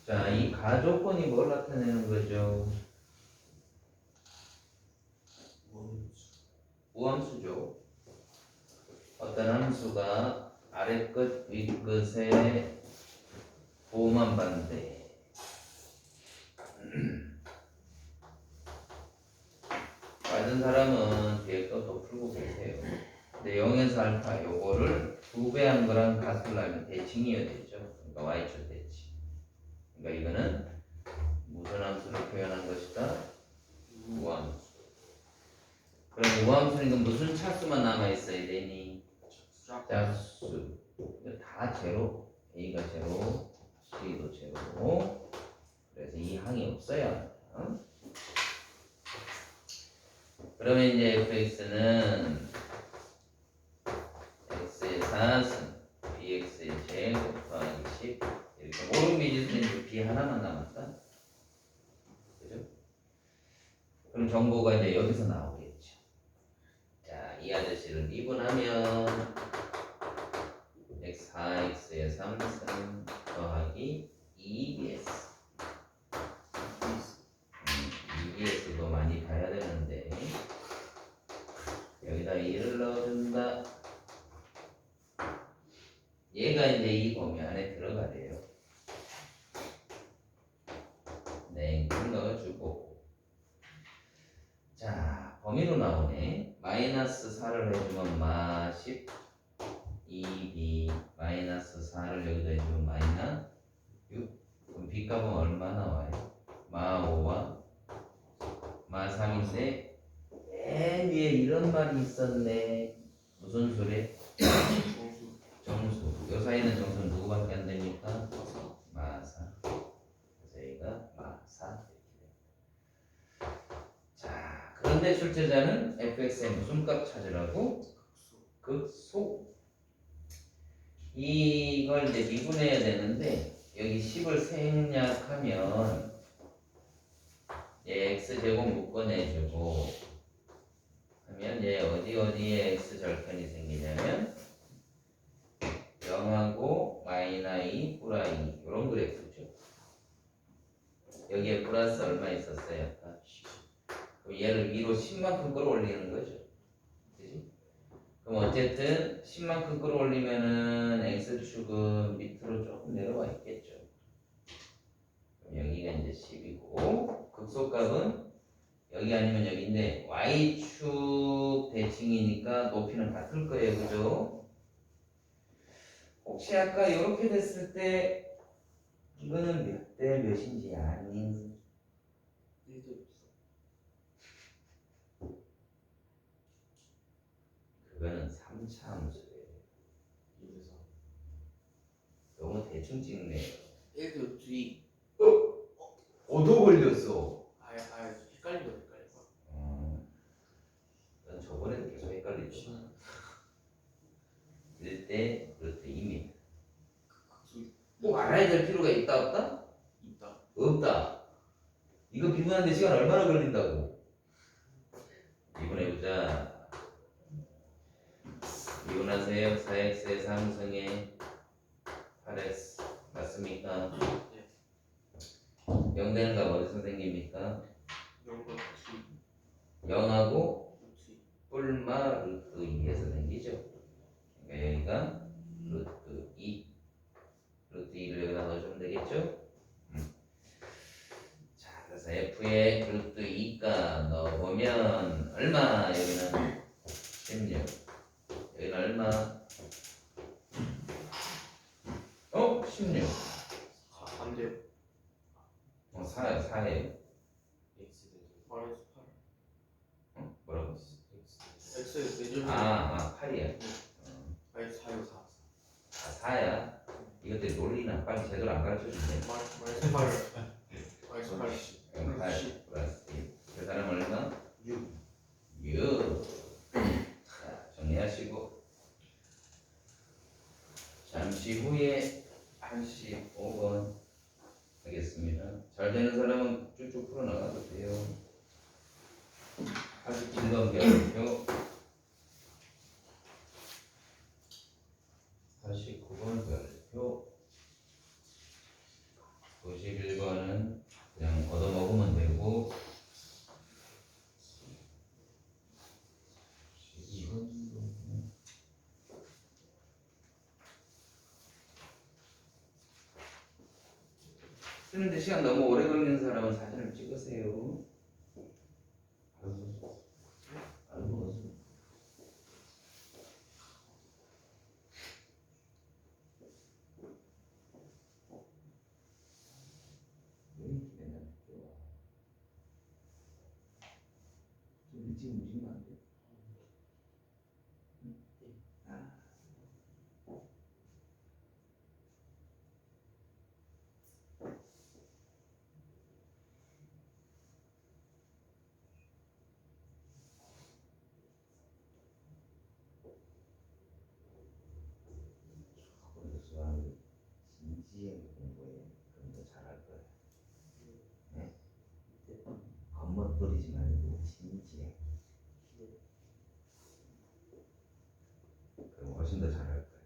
자, 이 가조건이 뭘 나타내는 거죠? 우함수죠. 어떤 함수가 아래 것, 위 것에 보호만 받는데 맞은 사람은 뒤에 것도 풀고 계세요. 근데 0에서 알파 요거를 2배 한 거랑 같으려면 대칭이어야 되죠. 그러니까 y축 대칭. 그러니까 이거는 무슨 함수를 표현한 것이다? 우함수. 그럼 우함수니까 무슨 차수만 남아있어야 되니? 짝수. 이거 다 제로. A가 제로, C도 제로. 그래서 이 항이 없어야 합니다. 그러면 이제 fx는 x의 4승, bx의 제곱 더하기 10 이렇게 모든 미지수는 b 하나만 남았다. 그죠? 그럼 정보가 이제 여기서 나오겠죠. 자, 이 아저씨를 미분하면 3승 더하기 2bs. 2bs도 많이 봐야 되는데 여기다 2를 넣어준다. 얘가 이제 이 범위 안에 들어가래요. 네, 넣어주고. 자, 범위로 나오네. 마이너스 4를 해주면 마 10, 2b 마이너스 4를 여기다 해주면 마이너스 6. 그럼 b값은 얼마 나와요? 마 5와 마 3인데 맨 위에 이런 말이 있었네. 무슨 소리?
정수.
정수. 요 사이는 정수는 누구밖에 안 됩니까?
마사.
마사. 그래서 여기가 마사 이렇게 돼요. 자, 그런데 출제자는 fx의 무슨 값 찾으라고? 극소. 이걸 이제 미분해야 되는데 여기 10을 생략하면 얘 x제곱 묶어내주고 하면 얘 어디에 x절편이 생기냐면 0하고 마이너 2 플러스 2 이런 그래프죠. 여기에 플러스 얼마 있었어요? 아까? 그럼 얘를 위로 10만큼 끌어올리는 거죠. 그치? 그럼 어쨌든 10만큼 끌어올리면은 x축은 밑으로 조금 내려와 있겠죠. 그럼 여기가 이제 10이고 극소값은 여기 아니면 여기인데 y축 대칭이니까 높이는 같을 거예요. 그죠? 혹시 아까 이렇게 됐을 때 이거는 몇 대 몇인지 아니?
1대 6.
그거는 3차 함수예요.
2대 3.
너무 대충 찍네요.
1대 2.
얻어 걸렸어.
헷갈린 거.
난 저번에도 계속 헷갈리죠. 1대 루트 2입니다. 꼭 알아야 될 필요가 있다 없다?
있다.
없다. 이거 비문하는데 시간 얼마나 걸린다고? 비문해보자. 비문하세요. 4x의 3승에 8x 맞습니까?
네.
0 되는 값 어디서 생깁니까?
0과
0하고
2.
뿔마 루트 2에서 생기죠. 그러니까 여기가 루트 2 루트 2를 여기다 넣어주면 되겠죠? 자, 그래서 f의 루트 2가 넣어보면 얼마? 여기는 16 여기는 얼마? 16
안 돼요.
4야 4예요.
x 마이너스 8.
뭐라고?
x 내주면
8이야.
마이너스 4요 4.
4야. 이것들 논리나 빨리 제대로 안 가르쳐주네.
마이너스 8. 마이너스 8.
8 플러스 1. 그 사람 얼마?
6.
6. 자, 정리하시고 잠시 후에 85번 하겠습니다. 잘 되는 사람은 쭉쭉 풀어나가도 돼요. 87번 별표 89번 별표 91번은 그냥 얻어먹으면 되고 12번 쓰는데 시간 너무 오래 걸리는 사람은 사진을 찍으세요. 알고 왜 이렇게 되나? 좀 일찍 움직이면 안 돼? 학원에서 수학을 진지하게 공부해. 그럼 더 잘할 거야. 네? 겉멋부리지 말고 진지해. 그럼 훨씬 더 잘할 거야.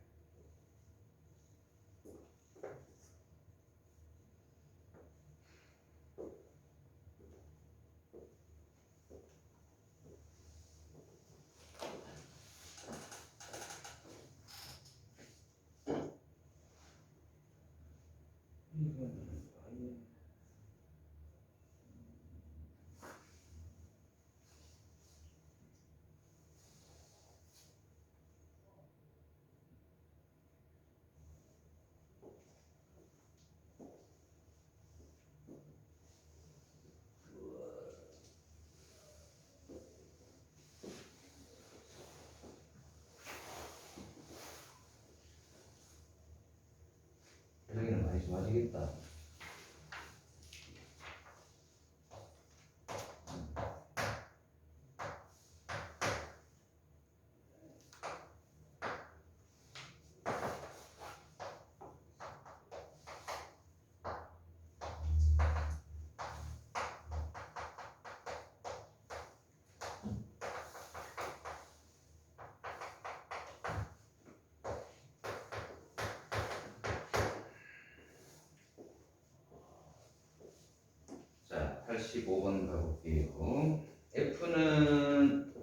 85번 가볼게요. F는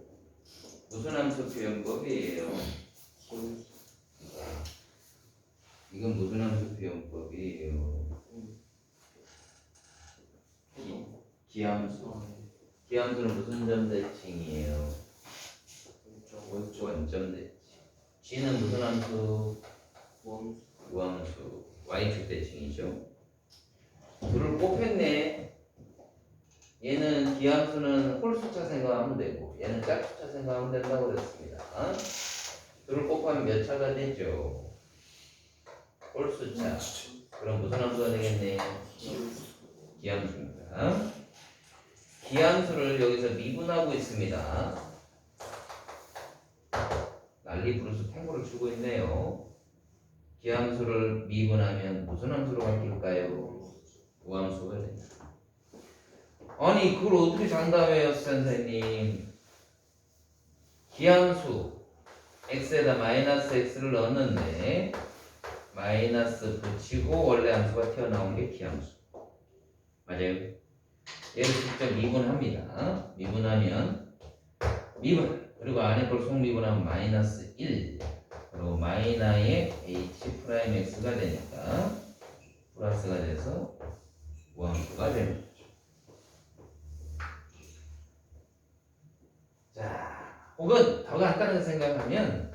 무슨 함수 표현법이에요? 이건 무슨 함수 표현법이에요? 기함수. 기함수는 무슨 점 대칭이에요? 원점 대칭. G는 무슨 함수? 우함수. Y축 대칭이죠. 둘을 곱했네. 얘는 기함수는 홀수차 생각하면 되고 얘는 짝수차 생각하면 된다고 그랬습니다. 둘을 곱하면 몇 차가 되죠? 홀수차. 그럼 무슨 함수가 되겠네? 기함수입니다. 기함수를 여기서 미분하고 있습니다. 난리 부르스 탱고를 주고 있네요. 기함수를 미분하면 무슨 함수로 바뀔까요? 우함수가 됩니다. 아니 그걸 어떻게 장담해요 선생님? 기함수 x에다 마이너스 x를 넣었는데 마이너스 붙이고 원래 함수가 튀어나온 게 기함수 맞아요? 얘를 직접 미분합니다. 미분하면 미분 그리고 안에 걸 속미분하면 마이너스 1 그리고 마이너의 h 프라임 x가 되니까 플러스가 돼서 우함수가 됩니다. 자, 혹은 더 간단하게 생각하면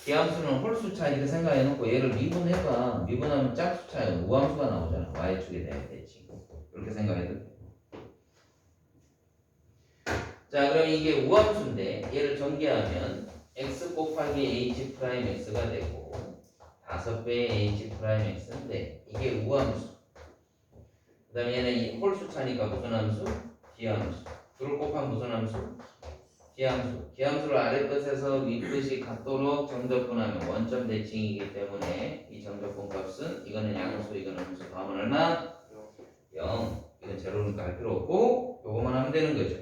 기함수는 홀수차 이렇게 생각해놓고 얘를 미분해봐. 미분하면 짝수차에 우함수가 나오잖아. y축에 대한 대칭 이렇게 생각해도 돼. 자, 그럼 이게 우함수인데 얘를 전개하면 x 곱하기 h 프라임 x가 되고 5배의 h 프라임 x인데 이게 우함수. 그 다음에 얘는 이 홀수차니까 무슨 함수? 기함수. 둘을 곱하면 무슨 함수? 기함수. 기함수를 아래 끝에서 윗 끝이 같도록 정적분하면 원점 대칭이기 때문에 이 정적분 값은 이거는 양수 이거는 함수 더하면 얼마? 0. 이건 제로니까 할 필요 없고 요거만 하면 되는 거죠.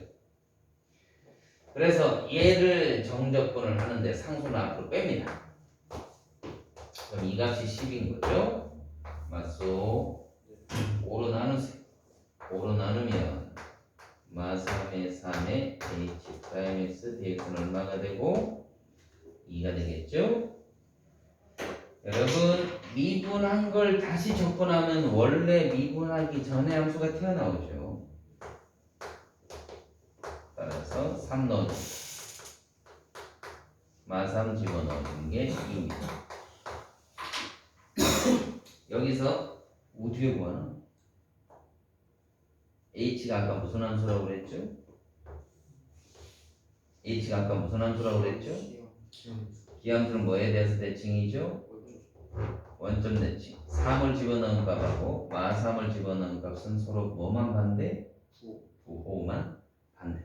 그래서 얘를 정적분을 하는데 상수는 앞으로 뺍니다. 그럼 이 값이 10인 거죠. 맞소 5로 나누세요. 5로 나누면 마3의 3의 h 프라임 x dx는 얼마가 되고 2가 되겠죠? 여러분 미분한 걸 다시 적분하면 원래 미분하기 전에 함수가 튀어나오죠. 따라서 3 넣어주세요. 마3 집어넣는 게 2입니다. 여기서 어떻게 구하나? h가 아까 무슨 함수라고 그랬죠? h가 아까 무슨 함수라고 그랬죠? 기함수는 뭐에 대해서 대칭이죠? 원점 대칭. 3을 집어넣은 값하고 마3을 집어넣은 값은 서로 뭐만 반대? 부호만 반대.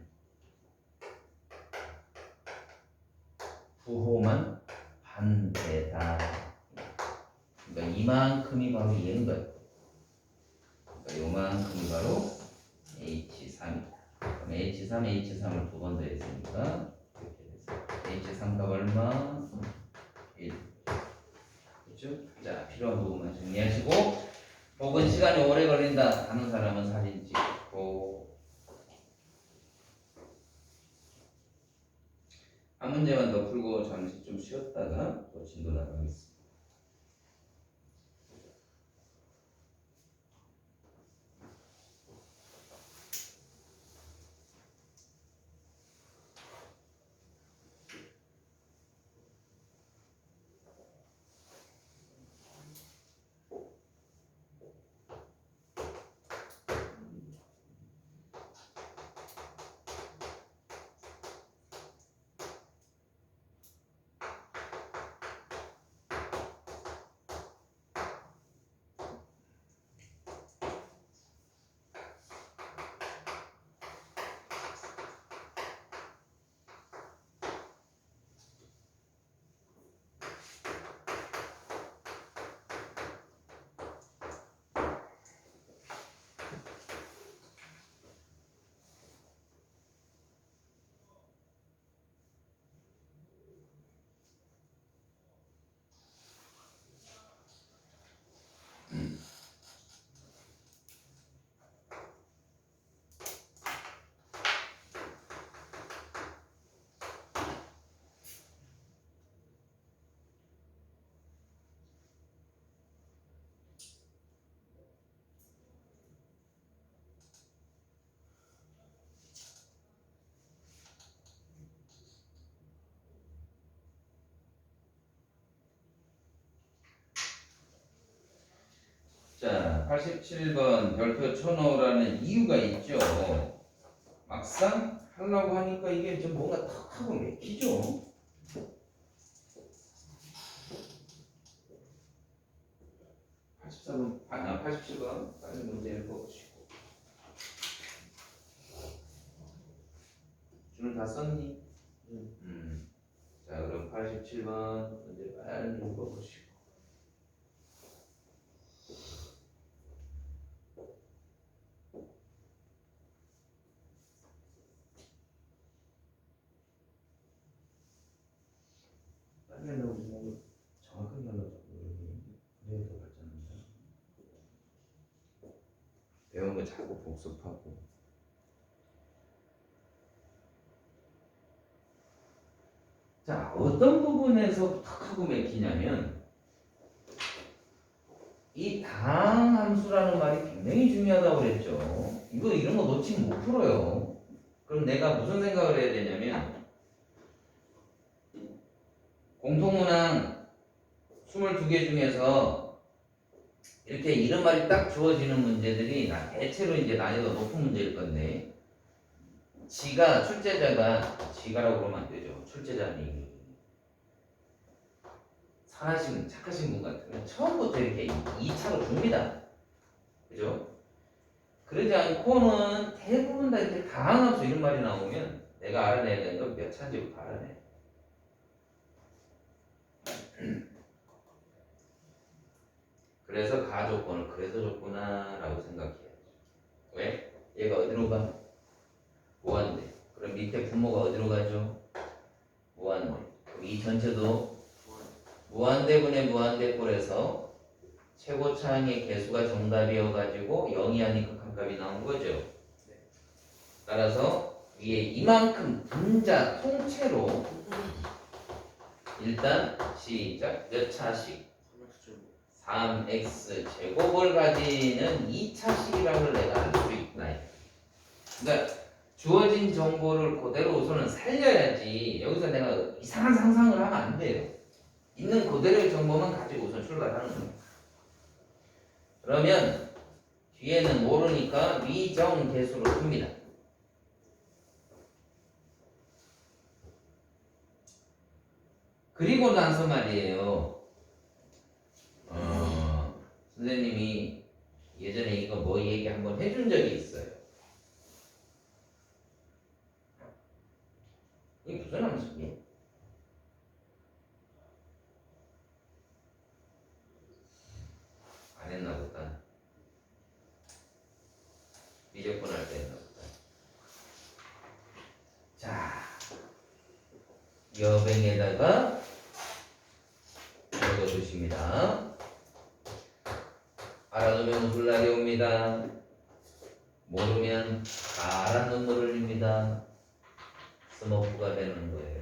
부호만 반대다. 그러니까 이만큼이 바로 얘인 거예요. 그러니까 요만큼이 바로 H3이다. 그럼 H3, H3을 두 번 더했으니까 이렇게 됐어요. H3 값 얼마? 1. 그렇죠? 자, 필요한 부분만 정리하시고 혹은 시간이 오래 걸린다 하는 사람은 사진 찍고 한 문제만 더 풀고 잠시 좀 쉬었다가 또 진도 나가겠습니다. 자, 87번 별표 쳐넣으라는 이유가 있죠. 막상 하려고 하니까 이게 좀 뭔가 탁 하고 맥히죠. 아, 87번 빨리 문제 읽어보시고. 줄을 다 썼니? 자, 그럼 87번 문제 빨리 읽어보시고. 빨리 하려고 뭐 정확하게 하려고 그래야 더 발전한다. 배운 거 자꾸 복습하고. 자, 어떤 부분에서 탁 하고 맥히냐면 이 당 함수라는 말이 굉장히 중요하다고 그랬죠. 이런 거 놓치면 못 풀어요. 그럼 내가 무슨 생각을 해야 되냐면 공통문항 22개 중에서 이렇게 이런 말이 딱 주어지는 문제들이 대체로 이제 난이도 높은 문제일 건데 지가라고 그러면 안 되죠. 출제자는 선하신 착하신 분 같으면 처음부터 이렇게 2차로 줍니다. 그죠? 그러지 않고는 대부분 다 이렇게 다항함수 이런 말이 나오면 내가 알아내야 되는 건 몇 차인지부터 알아내. 그래서 가조건을 그래서 줬구나 라고 생각해야죠. 왜? 얘가 어디로 가? 무한대. 그럼 밑에 분모가 어디로 가죠? 무한대. 그럼 이 전체도 무한대분의 무한대꼴에서 최고차항의 개수가 정답이어가지고 0이 아닌 극한값이 나온 거죠. 따라서 위에 이만큼 분자 통째로 일단 시작 몇 차씩 3x 제곱을 가지는 2차식이라는 걸 내가 알 수 있다. 그러니까 주어진 정보를 그대로 우선은 살려야지 여기서 내가 이상한 상상을 하면 안 돼요. 있는 그대로의 정보만 가지고 우선 출발하는 거예요. 그러면 뒤에는 모르니까 위정 개수로 풉니다. 그리고 나서 말이에요. 선생님이 예전에 이거 뭐 얘기 한번 해준 적이 있어요. 이게 무슨 함수니? 안 했나 보다. 미적분 할 때 했나 보다. 자, 여뱅에다가 적어주십니다. 알아두면 훌날이 옵니다. 모르면 가란 눈물을 흘립니다. 스머프가 되는 거예요.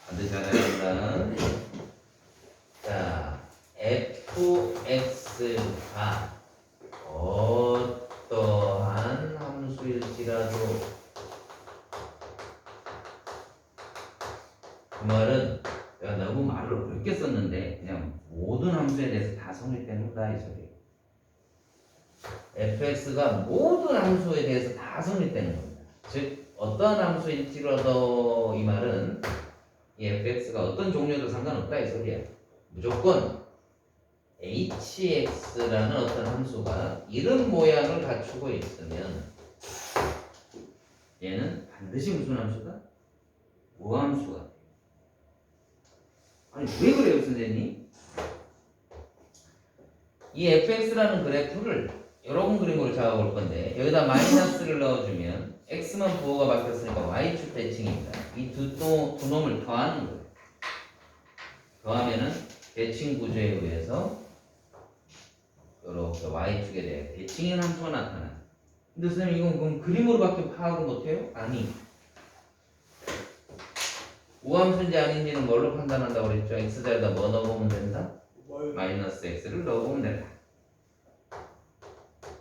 반드시 알아야 된다. 자, fx가 어떠한 함수일지라도 그 말은 내가 너무 말을 어렵게 썼는데 그냥 모든 함수에 대해서 다 성립된다 이 소리예요. fx가 모든 함수에 대해서 다 성립되는 겁니다. 즉 어떠한 함수일지라도 이 말은 이 fx가 어떤 종류도 상관없다 이 소리야. 무조건 hx라는 어떤 함수가 이런 모양을 갖추고 있으면 얘는 반드시 무슨 함수다? 무함수가 돼. 아니 왜 그래요 선생님? 이 fx라는 그래프를 여러분 그림으로 잡아볼 건데 여기다 마이너스를 넣어주면 x만 부호가 바뀌었으니까 y축 대칭입니다. 이 두 놈을 더하는 거예요. 더하면은 대칭 구조에 의해서 이렇게 y축에 대해 대칭인 함수가 나타나. 근데 선생님 이건 그럼 그림으로밖에 파악을 못해요? 아니. 우함수인지 아닌지는 뭘로 판단한다고 그랬죠? x자리에다 뭐 넣어보면 된다? 마이너스 x를 넣어보면 된다.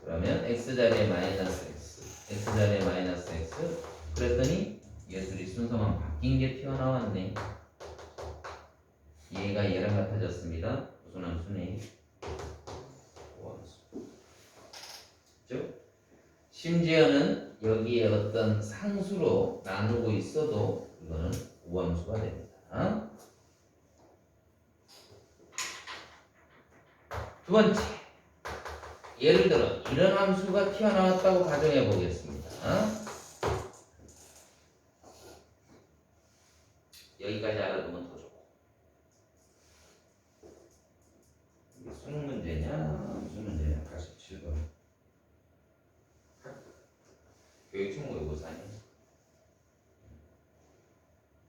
그러면 x자리에 마이너스 x, x자리에 마이너스 x 그랬더니 얘들이 순서만 바뀐 게 튀어나왔네. 얘가 얘랑 같아졌습니다. 무슨 함수네? 심지어는 여기에 어떤 상수로 나누고 있어도 이거는 우함수가 됩니다. 두 번째, 예를 들어 이런 함수가 튀어나왔다고 가정해 보겠습니다. 여기까지 알아두면 더 좋고. 이게 수능 문제냐, 무슨 문제냐? 87번. 교육청 모의고사니.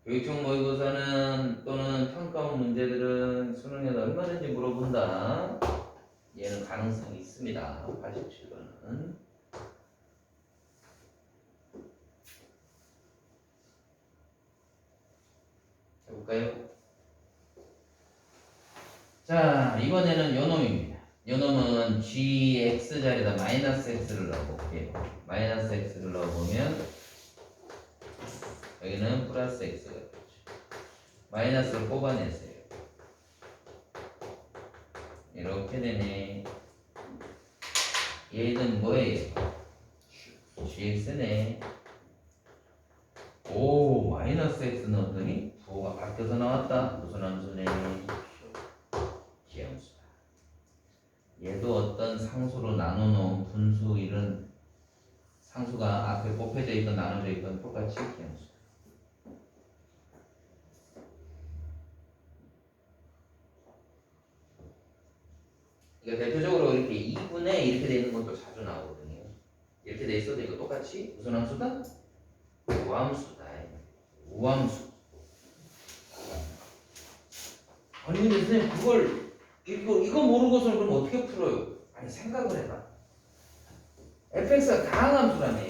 교육청 모의고사는 또는 평가원 문제들은 수능에서 얼마든지 물어본다. 얘는 가능성이 있습니다. 87번은. 해볼까요? 자, 이번에는 요놈입니다. 요놈은 gx 자리에다 마이너스 x를 넣어볼게요. 마이너스 x를 넣어보면 여기는 플러스 x가 되죠. 마이너스를 뽑아내세요. 이렇게 되네. 얘는 뭐예요? gx네. 오, 마이너스 x 넣었더니 부호가 바뀌어서 나왔다. 무슨 함수네? 기함수다. 얘도 어떤 상수로 나눠놓은 분수 이런 상수가 앞에 곱해져 있건 나눠져 있건 똑같이 기함수다. 그러니까 대표적으로 이렇게 2분의 이렇게 되는 것도 자주 나오거든요. 이렇게 돼 있어도 이거 똑같이 무슨 함수다? 우함수다. 우함수. 아니 근데 선생님 그걸 이거 모르고서는 그럼 어떻게 풀어요? 아니 생각을 해봐. fx가 다항함수라며.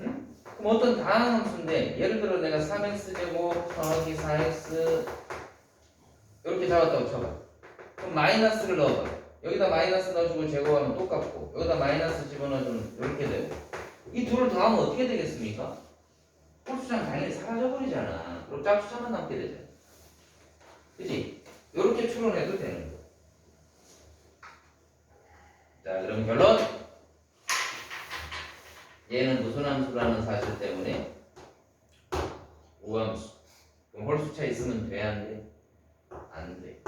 응? 그럼 어떤 다항함수인데 예를 들어 내가 3x제곱 더하기 4x 이렇게 잡았다고 쳐봐. 그럼 마이너스를 넣어봐. 여기다 마이너스 넣어주고 제곱하면 똑같고 여기다 마이너스 집어넣어주면 이렇게 되고 이 둘을 더하면 어떻게 되겠습니까? 홀수장 당연히 사라져버리잖아. 그럼 짝수차만 남게 되잖아. 그치? 이렇게 추론해도 되는 거야. 자, 그럼 결론. 얘는 무슨 함수라는 사실 때문에 우함수. 그럼 홀수차 있으면 돼, 안 돼? 안 돼.